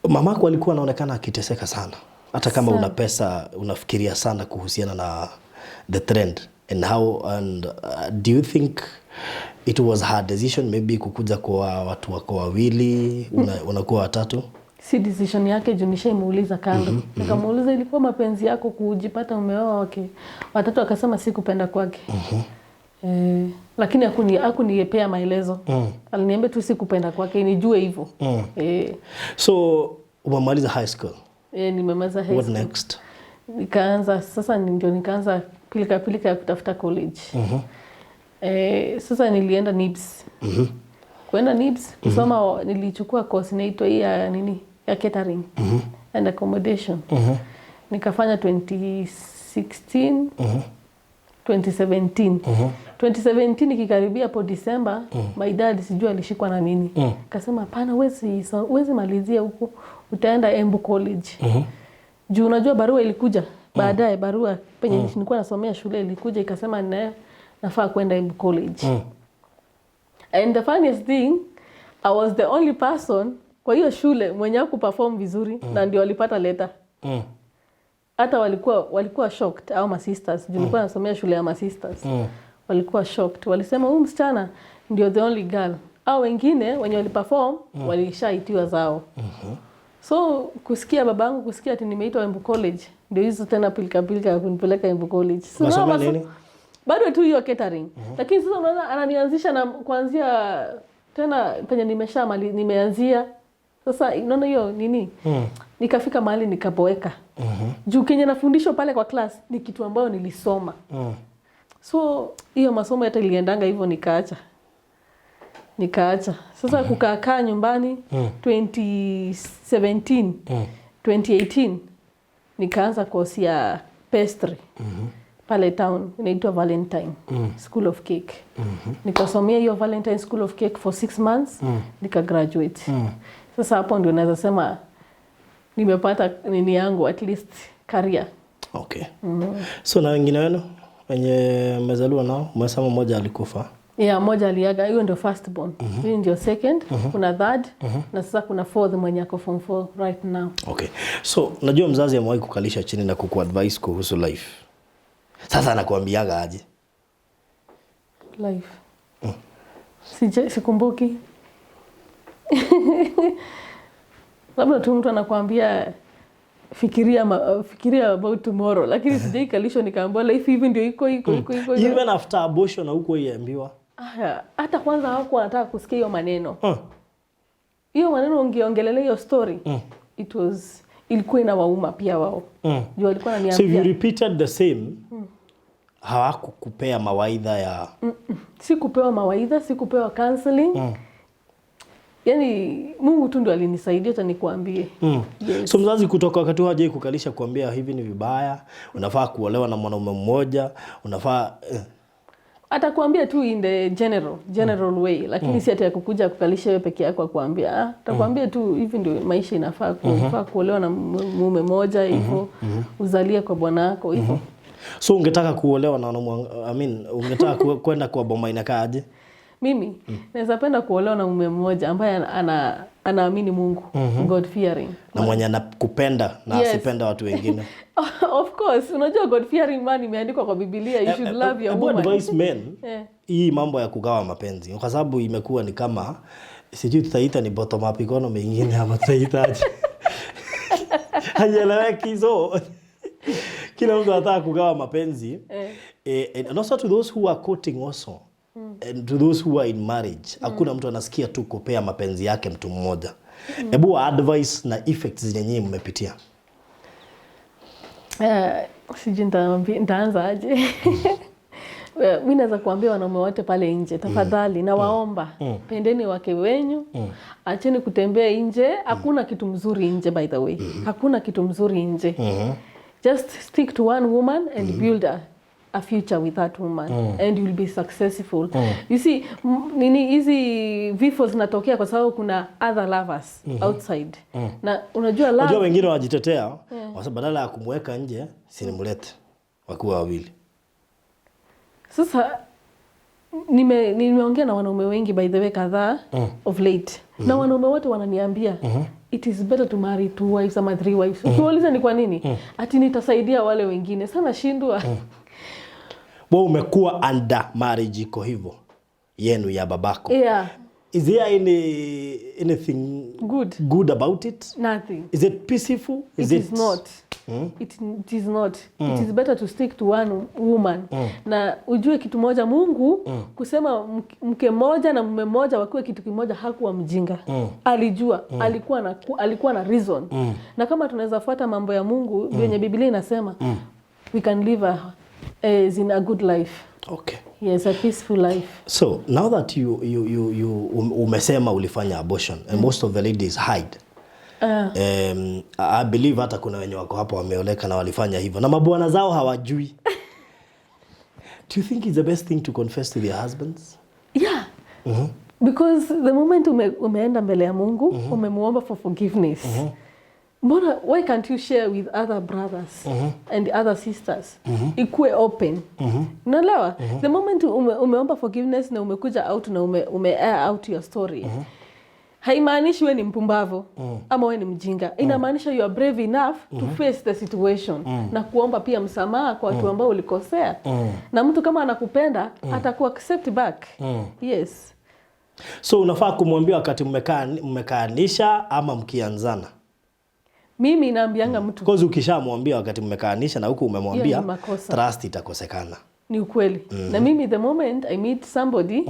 Mamako alikuwa anaonekana akiteseka sana. Hata kama una pesa, unafikiria sana kuhusiana na the trend and how, and do you think it was her decision maybe kukuja kwa watu wako wawili, unakuwa watatu? Si decision yake, juu nishaimuuliza kando. Nikamuuliza ilikuwa mapenzi yako kujipata umeoa wake watatu, akasema sikupenda kwake. Lakini hakunipea maelezo. Aliniambia tu sikupenda kwake, nijue hivyo. So umemaliza high school? Nimemaliza high school. What next? Nikaanza pilika ya kutafuta college. Sasa nilienda NIBS. Kuenda NIBS kusoma, nilichukua course inaitwa ya catering and accommodation. Nikafanya 2016, 2017. 2017 ikikaribia hapo December, my dad sijui alishikwa na nini. Akasema hapana, huwezi malizia huko, utaenda Embu College. Juu unajua barua ilikuja baadaye, barua penye nilikuwa nasomea shule ilikuja ikasema nafaa kwenda Embu College. And the funniest thing, I was the only person kwa hiyo shule mwenye hakuperform vizuri, na ndio walipata letter. Hata walikuwa shocked au ma sisters. Juu nilikuwa nasomea shule ya ma sisters. Walikuwa shocked. Walisema huyu msichana ndio the only girl. Au wengine wenye waliperform walishaitiwa zao. So kusikia babangu kusikia ati nimeitwa Embu College, ndio hizo tena pilika ya kunipeleka Embu College. So bado tu hiyo catering. Lakini sasa unaona ananianzisha na kuanzia tena penye nimeanzia. Sasa unaona hiyo nini? Nikafika mahali nikaboeka. Juu kenye nafundishwa pale kwa class ni kitu ambayo nilisoma. So hiyo masomo hata iliendanga hivyo nikaacha. Sasa kukaa nyumbani 2017, 2018 nikaanza course ya pastry. Pale town inaitwa Valentine School of Cake. Nikasomea hiyo Valentine School of Cake for 6 months, nika graduate. Sasa hapo ndio naweza sema nimepata nini yangu, at least career. Okay. So na wengine wenu wenye mmezaliwa nao, mwasama mmoja alikufa? Yeah, mmoja aliaga, hiyo ndio first born. Hiyo ndio second, kuna third, na sasa kuna fourth mwenye ako form 4 right now. Okay. So najua mzazi amewahi kukalisha chini na kukuadvise kuhusu life. Sasa anakuambiaga aje? Life. Sikumbuki. Labda tu mtu anakuambia fikiria about tomorrow, lakini sijaikalisho nikaambiwa life hivi ndio iko. Even after abortion na huko iambiwa. Hata kwanza hawako wanataka kusikia hiyo maneno. Hiyo maneno ungeongelelea hiyo story. Ilikuwa inawauma pia wao. Juu alikuwa ananiambia. So if you repeated the same, hawakukupea mawaidha ya Sikupewa mawaidha, sikupewa counseling. Yaani Mungu tu ndio alinisaidia hata nikuambie. Yes. So mzazi kutoka wakati hajawahi kukalisha kuambia hivi ni vibaya, unafaa kuolewa na mwanaume mmoja, unafaa atakwambia tu in the general way, lakini si ati kukuja kukalisha wewe peke yako kuambia. Atakwambia tu hivi ndio maisha inafaa kuolewa na mume mmoja hivyo, uzalie kwa bwana wako hivyo. So ungetaka kuolewa na ungetaka kwenda kwa boma inakaaje? Mimi naweza penda kuolewa na mume mmoja ambaye anaamini Mungu, God fearing. Na mwenye anakupenda na asipenda watu wengine. Of course, unajua God fearing man imeandikwa kwa Biblia, you should love your woman. Advice men, hii mambo ya kugawa mapenzi, kwa sababu imekuwa ni kama sijui tutaita ni bottom up economy nyingine ama tutaitaje. Hayaeleweki so. Kila mtu anataka kugawa mapenzi. And also to those who are courting also. And to those who are in marriage, hakuna mtu anasikia tu kupea mapenzi yake mtu mmoja. Hebu advice na effects zenye mmepitia. Sijui nitaanza aje. Mimi naweza kuambia wanaume wote pale nje, tafadhali na waomba, pendeni wake wenyu, acheni kutembea nje, hakuna kitu mzuri nje by the way. Hakuna kitu mzuri nje. Just stick to one woman and build a future with that woman and you'll be successful. You see, nini hizi vifo zinatokea kwa sababu kuna other lovers outside. Na unajua wengine wajitetea, kwa sababu badala ya kumweka nje, sinimlete wakuwa wawili. Sasa nimeongea na wanaume wengi by the way kadhaa of late. Na wanaume wote wananiambia it is better to marry 2 wives ama 3 wives. Ukiuliza ni kwa nini? Ati nitasaidia wale wengine. Sana shindwa. Wewe umekuwa under marriage iko hivyo yenu ya babako. Yeah. Is there anything good about it? Nothing. Is it peaceful? It is not. It is not. It is better to stick to one woman. Na ujue kitu moja, Mungu kusema mke moja na mume moja wakiwe kitu kimoja hakuwa mjinga. Alijua, alikuwa na reason. Na kama tunaweza fuata mambo ya Mungu, yenye Biblia inasema, we can live in a good life. Okay. Yes, a peaceful life. So, now that you umesema ulifanya abortion and most of the ladies hide. I believe hata kuna wenye wako hapo wameoleka na walifanya hivyo na mabwana zao hawajui. Do you think it's the best thing to confess to their husbands? Yeah. Because the moment umeenda mbele ya Mungu, umemuomba for forgiveness. Mbona, why can't you share with other brothers and other sisters? Ikue open. Unaelewa? The moment umeomba forgiveness na umekuja out na air out your story. Haimaanishi wewe ni mpumbavu ama wewe ni mjinga. Inamaanisha you are brave enough to face the situation na kuomba pia msamaha kwa watu ambao ulikosea. Na mtu kama anakupenda ataku accept back. Yes. So unafaa kumwambia wakati mmekaanisha ama mkianzana? Mimi naambianga mtu. Because ukishamwambia wakati mmekaanisha na huko umemwambia, trust itakosekana. Ni ukweli. Na mimi the moment I meet somebody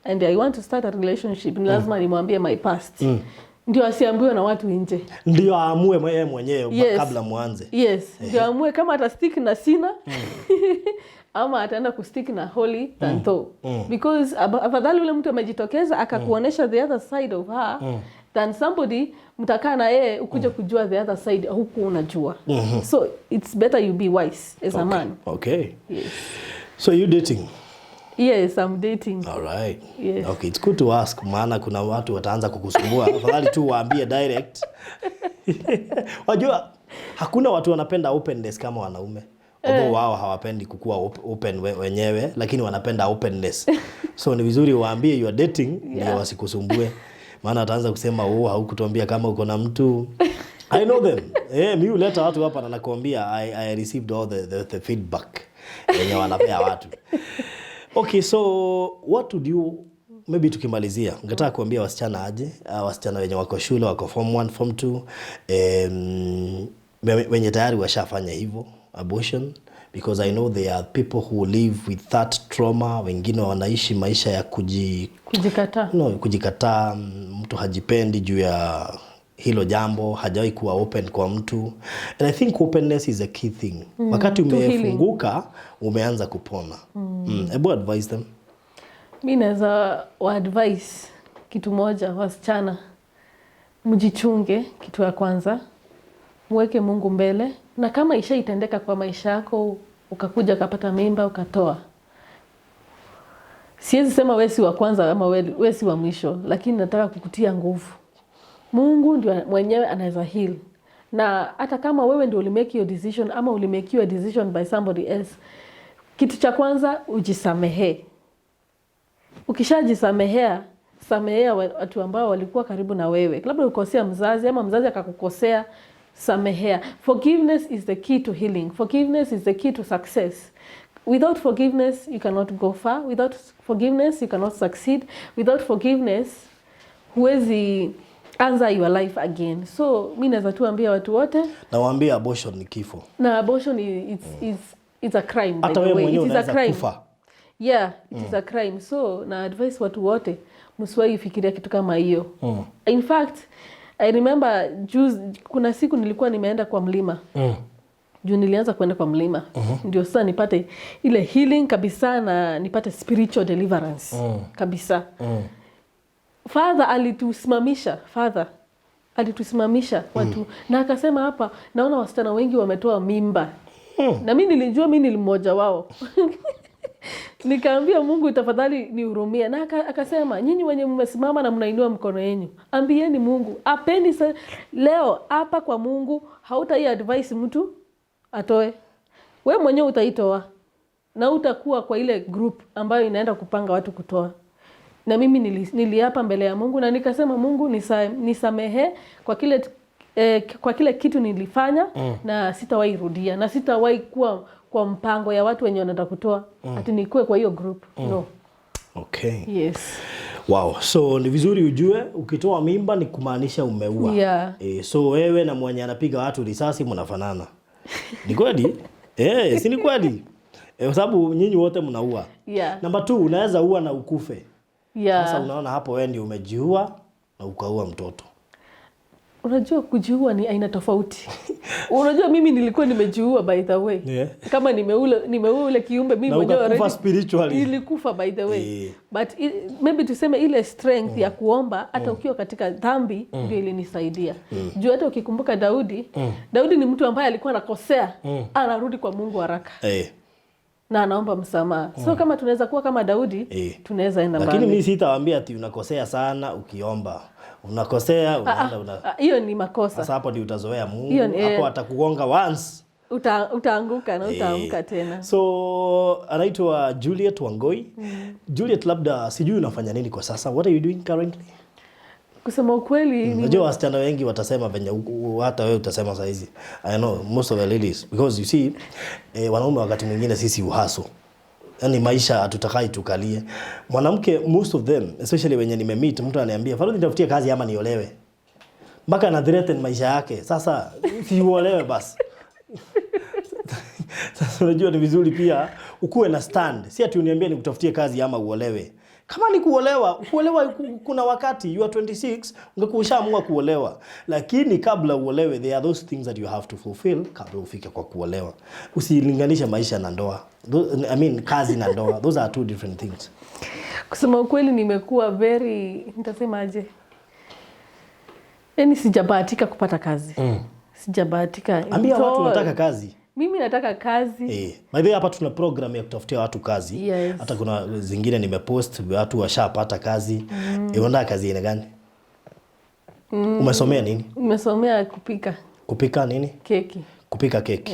and I want to start a relationship, ni lazima nimwambie my past. Ndio asiambiwe na watu nje. Ndio aamue yeye mwenyewe kabla muanze. Yes. Ndio aamue kama atastick na sina ama ataenda kustick na holy tanto. Because afadhali ule mtu amejitokeza akakuonesha the other side of her than somebody mtakaa na yeye ukuje kujua the other side huku unajua. So it's better you be wise as a man. Okay. Yes. So you dating? Yes, I'm dating. All right. Yes. Okay, it's good to ask, maana kuna watu wataanza kukusumbua. Afadhali tu waambie direct. Wajua hakuna watu wanapenda openness kama wanaume. Although wao hawapendi kukua open wenyewe, lakini wanapenda openness. So ni vizuri waambie you are dating ndio wasikusumbue. Maana ataanza kusema haukutuambia kama uko na mtu. I know them. Mimi huleta watu hapa na nakwambia I received all the feedback yenye wanapea watu. Okay, so what would you, maybe tukimalizia, ungetaka kuambia wasichana aje, wasichana wenye wako shule, wako form 1, form 2, wenye tayari washafanya hivyo, abortion, because I know there are people who live with that trauma, wengine wanaishi maisha ya kujikataa. No, kujikataa, mtu hajipendi juu ya hilo jambo, hajawahi kuwa open kwa mtu. And I think openness is a key thing. Wakati umefunguka, umeanza kupona. Hebu advise them. Mimi naweza advise kitu moja, wasichana mjichunge, kitu ya kwanza. Mweke Mungu mbele, na kama ishaitendeka kwa maisha yako, ukakuja ukapata mimba ukatoa. Siwezi sema wewe si wa kwanza ama wewe si wa mwisho, lakini nataka kukutia nguvu. Mungu ndio mwenyewe anaweza heal. Na hata kama wewe ndio ulimake your decision ama ulimake your decision by somebody else, kitu cha kwanza ujisamehe. Ukishajisamehea, samehea watu ambao walikuwa karibu na wewe. Labda ukosea mzazi ama mzazi akakukosea, samehea. Forgiveness is the key to healing. Forgiveness is the key to success. Without forgiveness, you cannot go far. Without forgiveness, you cannot succeed. Without forgiveness, huwezi anza your life again. So, mimi naweza tuambia watu wote. Na waambie abortion ni kifo. Na abortion it's a crime, by the way. It is a crime. Kufa. Yeah, it is a crime. So, na advise watu wote, msiwahi fikiria kitu kama hiyo. In fact, I remember kuna siku nilikuwa nimeenda kwa mlima. Juu nilianza kwenda kwa mlima. Ndio sasa nipate ile healing kabisa na nipate spiritual deliverance kabisa. Father alitusimamisha watu na akasema hapa naona wasichana wengi wametoa mimba. Na mimi nilijua mimi ni mmoja wao. Nikaambia Mungu tafadhali nihurumie. Na akasema nyinyi wenye mmesimama na mnainua mkono yenu, ambieni Mungu, apeni leo hapa kwa Mungu, hautai advise mtu atoe. Wewe mwenyewe utaitoa na utakuwa kwa ile group ambayo inaenda kupanga watu kutoa. Na mimi niliapa mbele ya Mungu na nikasema Mungu nisamehe kwa kile kitu nilifanya na sitawahi rudia na sitawahi kuwa kwa mpango ya watu wenye wanataka kutoa ati nikuwe kwa hiyo group. No. Okay. Yes. Wow. So ni vizuri ujue ukitoa mimba ni kumaanisha umeua. Yeah. So wewe na mwenye anapiga watu risasi mnafanana. Ni kweli? Si ni kweli? Kwa sababu nyinyi wote mnaua. Yeah. Number 2, unaweza ua na ukufe. Yeah. Sasa unaona hapo wewe ndio umejiua na ukaua mtoto. Unajua kujiua ni aina tofauti. Unajua mimi nilikuwa nimejiua by the way. Yeah. Kama nimeua ule kiumbe mimi mwenyewe already spiritually. Nilikufa by the way. But maybe tuseme ile strength ya kuomba hata ukiwa katika dhambi ndio ilinisaidia. Juu hata ukikumbuka Daudi ni mtu ambaye alikuwa anakosea, anarudi kwa Mungu haraka. Na anaomba msamaha. So kama tunaweza kuwa kama Daudi, tunaweza enda mbali. Lakini mimi sitawaambia ati unakosea sana ukiomba. Unakosea unaenda hiyo ni makosa. Sasa hapo ndio utazoea Mungu. Hapo atakugonga once. Utaanguka na utaamka tena. So anaitwa Juliet Wangoi. Juliet, labda sijui unafanya nini kwa sasa. What are you doing currently? Kusema ukweli unajua wasichana wengi watasema venye hata wewe utasema saa hizi. I know most of the ladies because you see wanaume wakati mwingine sisi uhaso. Yaani maisha hatutakai tukalie. Mwanamke most of them especially wenye nimemeet mtu ananiambia Faru nitafutie kazi ama niolewe. Mpaka na threaten maisha yake. Sasa si uolewe basi. Sasa unajua ni vizuri pia ukuwe na stand. Si ati uniambie nikutafutie kazi ama uolewe. Kama ni kuolewa kuna wakati you are 26 ungekuwa ushaamua kuolewa. Lakini kabla uolewe there are those things that you have to fulfill kabla ufike kwa kuolewa. Usilinganisha maisha na ndoa. Kazi na ndoa. Those are two different things. Kusema ukweli nimekuwa nitasemaje? Yaani sijabahatika kupata kazi. Sijabahatika. Ambia watu unataka kazi. Mimi nataka kazi. By the way hapa tuna program ya kutafutia watu kazi. Yes. Hata kuna zingine nimepost watu washapata kazi. Unataka kazi ina gani? Umesomea nini? Nimesomea kupika. Kupika nini? Keki. Kupika keki.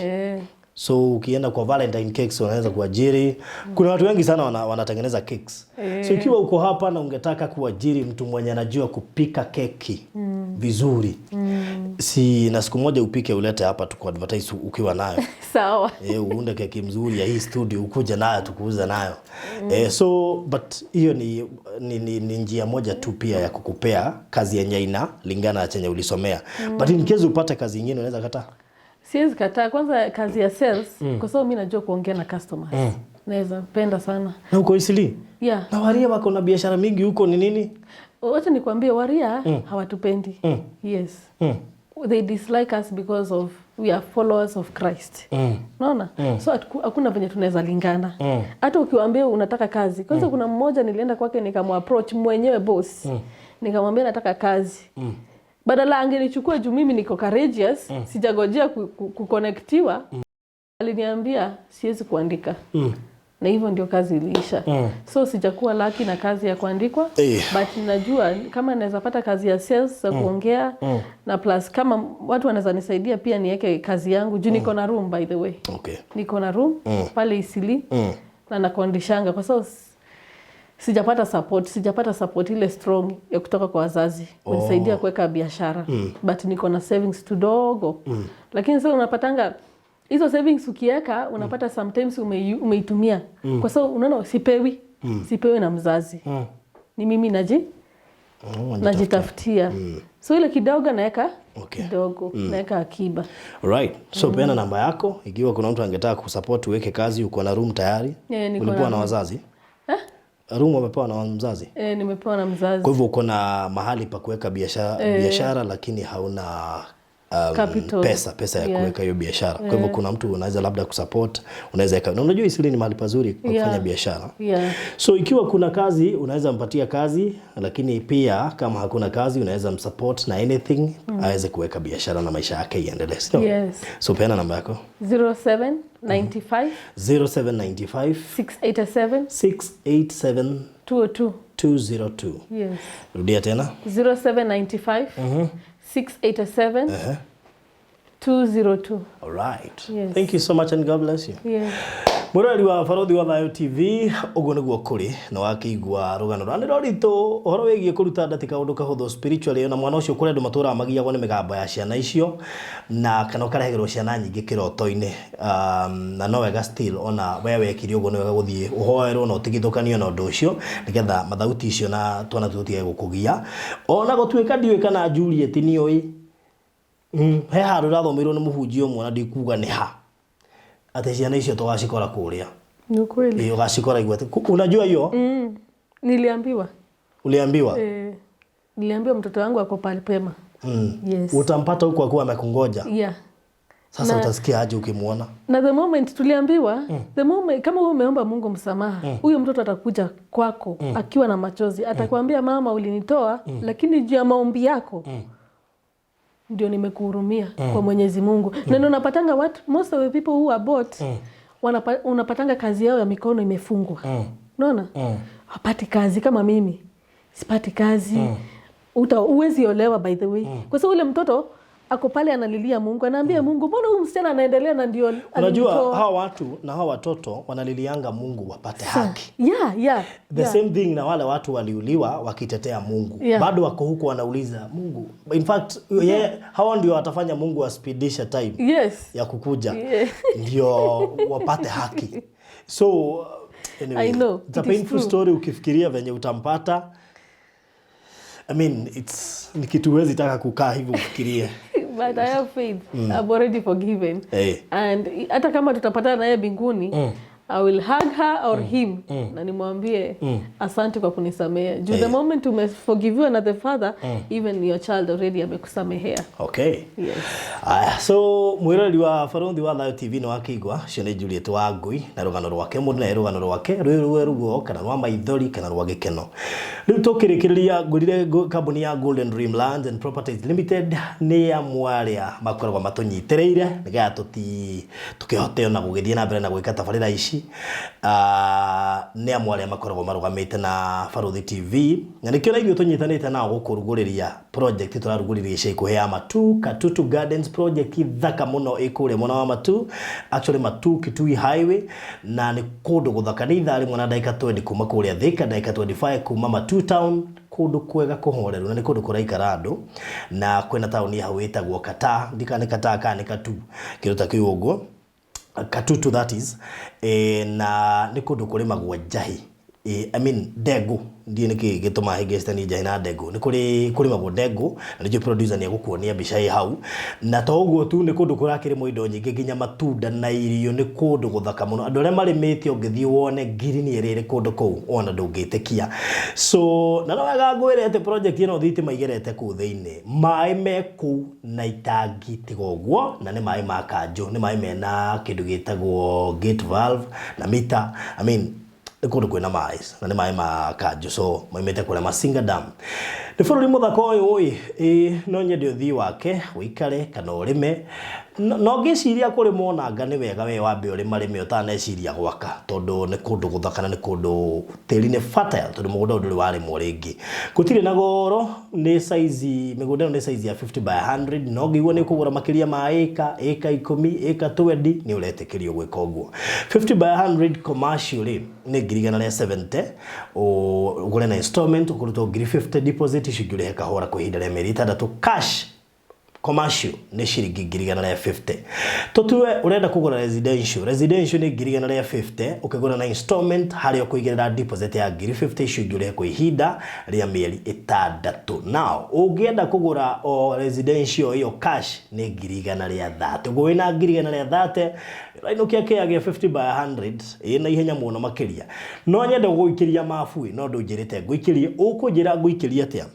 So ukienda kwa Valentine cakes unaweza kuajiri. Kuna watu wengi sana wanatengeneza cakes. So ikiwa uko hapa na ungetaka kuajiri mtu mwenye anajua kupika keki vizuri. Si na siku moja upike ulete hapa tukuadvertise ukiwa nayo. Sawa. Uunde keki mzuri ya hii studio ukuje nayo tukuuze nayo. So but hiyo ni njia moja tu pia ya kukupea kazi yenye inalingana na chenye ulisomea. But in case upate kazi nyingine unaweza kataa. Siwezi kataa. Kwanza kazi ya sales kwa sababu mimi najua kuongea na customers. Naweza penda sana. Na uko Isili? Yeah. Na Waria wako na biashara mingi huko ni nini? Wacha nikwambie Waria hawatupendi. Yes. They dislike us because of we are followers of Christ. Unaona? So hakuna venye tunaweza lingana. Hata ukiwaambia unataka kazi. Kwanza kuna mmoja nilienda kwake nikamapproach mwenyewe boss. Nikamwambia nataka kazi. Badala angenichukua juu mimi niko courageous, sijagojea kuconnectiwa. Aliniambia siwezi kuandika. Na hivyo ndio kazi iliisha. So sijakuwa lucky na kazi ya kuandikwa, but ninajua kama naweza pata kazi ya sales za kuongea na plus kama watu wanaweza nisaidia pia niweke kazi yangu juu niko na room by the way. Okay. Niko na room pale Isili na nakondishanga kwa sababu sijapata support ile strong ya kutoka kwa wazazi kunisaidia kuweka biashara. But niko na savings kidogo. Lakini sasa unapatanga hizo savings ukiweka unapata sometimes umeitumia. Kwa sababu unaona sipewi na mzazi. Ni mimi najitafutia. So ile kidogo naweka kidogo naweka akiba. Alright. So peana namba yako ikiwa kuna mtu angetaka kusupport uweke kazi uko na room tayari. Yeah, ulikuwa na wazazi? Room umepewa na mzazi? Nimepewa na mzazi. Kwa hivyo uko na mahali pa kuweka biashara lakini hauna pesa ya kuweka hiyo biashara. Kwa hivyo kuna mtu unaweza labda kusupport, unaweza na unajua Isili ni mahali pazuri kwa kufanya biashara. So ikiwa kuna kazi unaweza mpatia kazi, lakini pia kama hakuna kazi unaweza msupport na anything aweze kuweka biashara na maisha yake iendelee. So peana namba yako. 0795 687 202. Yes. Rudia tena. 0795 687 202. All right. Yes. Thank you so much and God bless you. Yeah. Murali wa Farodhi wa Thayo TV ugo niguo kuri na wakigwa rugano rwa ndiro rito horo wegie kuruta ndatika undu kahutho spiritually na mwana ucio kure ndu matura magiagwo ni migamba ya ciana icio na kana ukareherwo ciana nyingi kiroto-ini na no wega still ona wewe wekiri ugo ni wega guthie uhoerwo na utigithukanio na undu ucio nigetha mathauti icio na twana tutie gukugia ona gutwika ndiwe kana Juliet ni oi he haru rathomirwo ni muhunji umwe na ndikuga ni ha ate ciana icio tugacikora kuria. Ni kweli. Hiyo gacikora igwete. Unajua hiyo? Niliambiwa. Uliambiwa? Niliambiwa mtoto wangu ako pale pema. Yes. Utampata huko akiwa amekungoja. Yeah. Sasa utasikia aje ukimuona? Na the moment tuliambiwa, the moment kama wewe umeomba Mungu msamaha, huyo mtoto atakuja kwako akiwa na machozi. Atakwambia mama ulinitoa, lakini juu ya maombi yako ndio nimekuhurumia kwa Mwenyezi Mungu. Na ndio unapatanga most of the people who are bought unapatanga kazi yao ya mikono imefungwa. Unaona? Hapati kazi kama mimi. Sipati kazi. Uwezi olewa by the way. Kwa sababu ule mtoto ako pale analilia Mungu, anaambia Mungu, mbona huyu msichana anaendelea na ndio unajua hawa watu na hawa watoto wanalilianga Mungu wapate haki. The same thing na wale watu waliuliwa wakitetea Mungu. Bado wako huko wanauliza Mungu. In fact, hawa ndio watafanya Mungu aspidisha time ya kukuja. Ndio wapate haki. So anyway, I know. It's a painful story ukifikiria venye utampata. I mean, ni kitu huwezi taka kukaa hivi ufikirie. But I have faith. I'm already forgiven. And hata kama tutapatana naye mbinguni, I will hug her or him na nimwambie asante kwa kunisamea. The moment umeforgiviwa na the Father, even your child already amekusamehea. Okay. Yes. So mwirali wa Farodhi wa Thayo TV no akigwa cione Juliet wa Ngui na rugano rwake mundu na rugano rwake ruo kana rwa maithori kana rwa gikeno. Riu tukirikiria ngurire kambuni ya Golden Dream Land and Properties Limited ni amwaria makoragwa matunyitireire niga tukihote na gugithie na mbere na gwika tabarira ici ni amwaria makoragwa marugamite na Farodhi TV na nikio na ithuĩ tunyitanite nao gukuruguriria project turaruguriria ica ikuhea Matu Katutu Gardens project thaka muno ikure mwana wa Matu, actually Matu Kitui Highway, na ni kundu guthaka ni ithari mwana dakika 20 kuma kuria Thika, dakika 25 kuma Matu town, kundu kwega kuhoreru na ni kundu kuraikara andu na kwena town ya wetagwo Kata ndikane Kata kane Katu kiruta kiu uguo Katutu that is na ni kundu kurimagwo njahi I mean Ndegu ndiye niki gituma higestani njahi na Ndegu ni kurimagwo Ndegu na ndio producer ni gukuonia mbica hii hau na to uguo tu ni kundu kurakirimo indo nyingi nginya matunda na irio ni kundu guthaka muno andu aria marimite ungithii wone green area kundu kou ona ndungitikia so na no wega ngwirete project ino thitima igerete ku thiini mai meku na itangi tigoguo na ni mai ma kanjo ni mai mena kindu gitagwo gate valve na meter I mean kundu kwina mai na ni mai ma kanjo so maimete kule Masinga Dam ni bũrũri mũthaka ũyũ no nyende ũthii wake wĩikare kana ũrĩme no ngĩciria kũrĩma onanga nĩ wega we wambe ũrĩme ũtaneciria gwaka tondũ nĩ kũndũ gũthaka na nĩ kũndũ tĩri nĩ fertile tondũ mũgũnda ndũrĩ warĩmwo rĩngĩ gũtirĩ na goro nĩ size mĩgũnda nĩ size ya 50 by 100 no ngĩigua nĩ kũgũra makĩria ma ĩka 10 ĩka 20 nĩ ũretĩkĩrio gwĩka ũguo 50 by 100 commercially nĩ 170 ũgũre na installment ũkũrutwo 50 deposit icigĩre kahora kwa ihinda rĩa mĩeri 3 cash commercial ni shilingi 150. Tutue urenda kugura residential ni 150 ukigura na installment hari okuigirira deposit ya 50 shugure ku ihinda ria mieri 6. Now ugienda kugura residential iyo cash ni 130. Ugo wina 130 raino kiake ya 50 by 100 ina ihenya muno makiria. No nyende guikiria mafu no ndujirite guikiria ukujira guikiria atia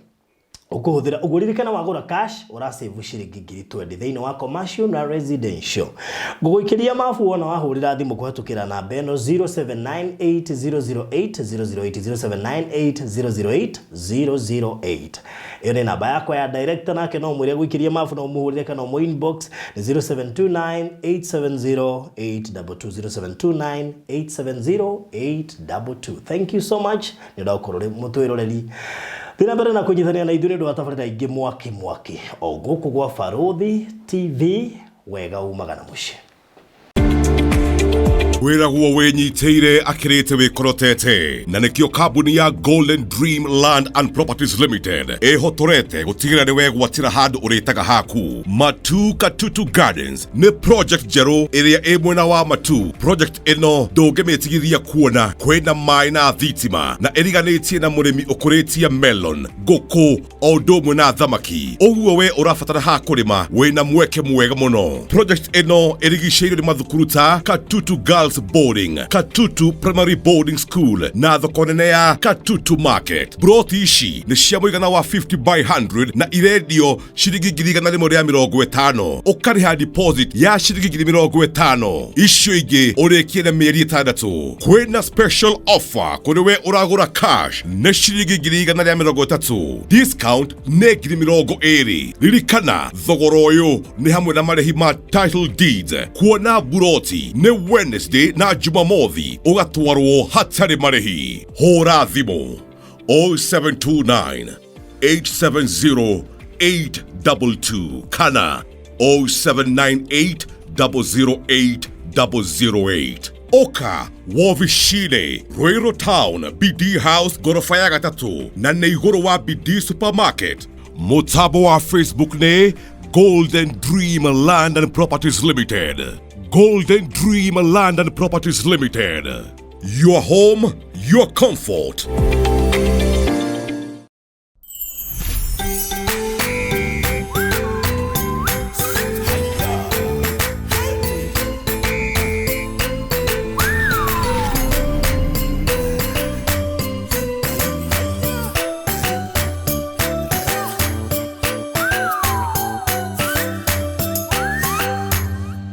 ukuhuthira uguririkana wagura cash urasave shilingi 20 thiini wa commercial na residential. Guguikiria mafu wona wahurira thimu kuhatukira namba eno 0798008008 iyo ni namba yako ya director nake no mwire guikiria mafu na umuhurire kana mu inbox ni 0729870822 0729870822. Thank you so much ni ndakorore mutwiroreri thina mbere na kunyithania na ithuĩ nĩ ũndũ wa tabarĩra ingĩ mwaki o gũkũ gwa Barothi TV wega umaga na mũciĩ. Wĩragwo wĩnyitĩire akĩrĩte wĩkorotete na nĩkĩo kambuni ya Golden Dream Land and Properties Limited ĩhotorete gũtigĩrĩra nĩ wegwatĩra handũ ũrĩtaga haku. Matu Katutu Gardens nĩ project njerũ ĩrĩa ĩ mwena wa Matu. Project ĩno ndũngĩmĩtigithia kuona kwĩna maĩ na thitima na ĩriganĩtie na mũrĩmi ũkũrĩtie melon, ngũkũ o ũndũ ũmwe na thamaki. Ũguo we ũrabatara ha kũrĩma wĩna mweke mwega mũno. Project ĩno ĩrigicĩirio nĩ mathukuru ta Katutu Girls Boarding, Katutu Primary Boarding School na thoko nene ya Katutu Market. Broti ici nĩ cia mũigana wa 50 by 100 na irendio shilingi 150. Ũkarĩha deposit ya shilingi 50. Icio ingĩ ũrĩkie na mĩeri 6. Kwĩna special offer kũrĩ we ũragũra cash nĩ shilingi 130. Discount nĩ 20. Ririkana thogora ũyũ nĩ hamwe na marĩhi ma title deeds. Kuona buroti nĩ Wednesday na Jumamothi ugatwarwo hatarĩ marĩhi. Hũra thimũ 0729 870 822 kana 0798 008 008. Oka Wovishine Ruiru Town BD House gorofa ya 3 na nĩ igũrũ wa BD Supermarket. Mutabo wa Facebook nĩ Golden Dream Land and Properties Limited. Golden Dream Land and Properties Limited. Your home, your comfort.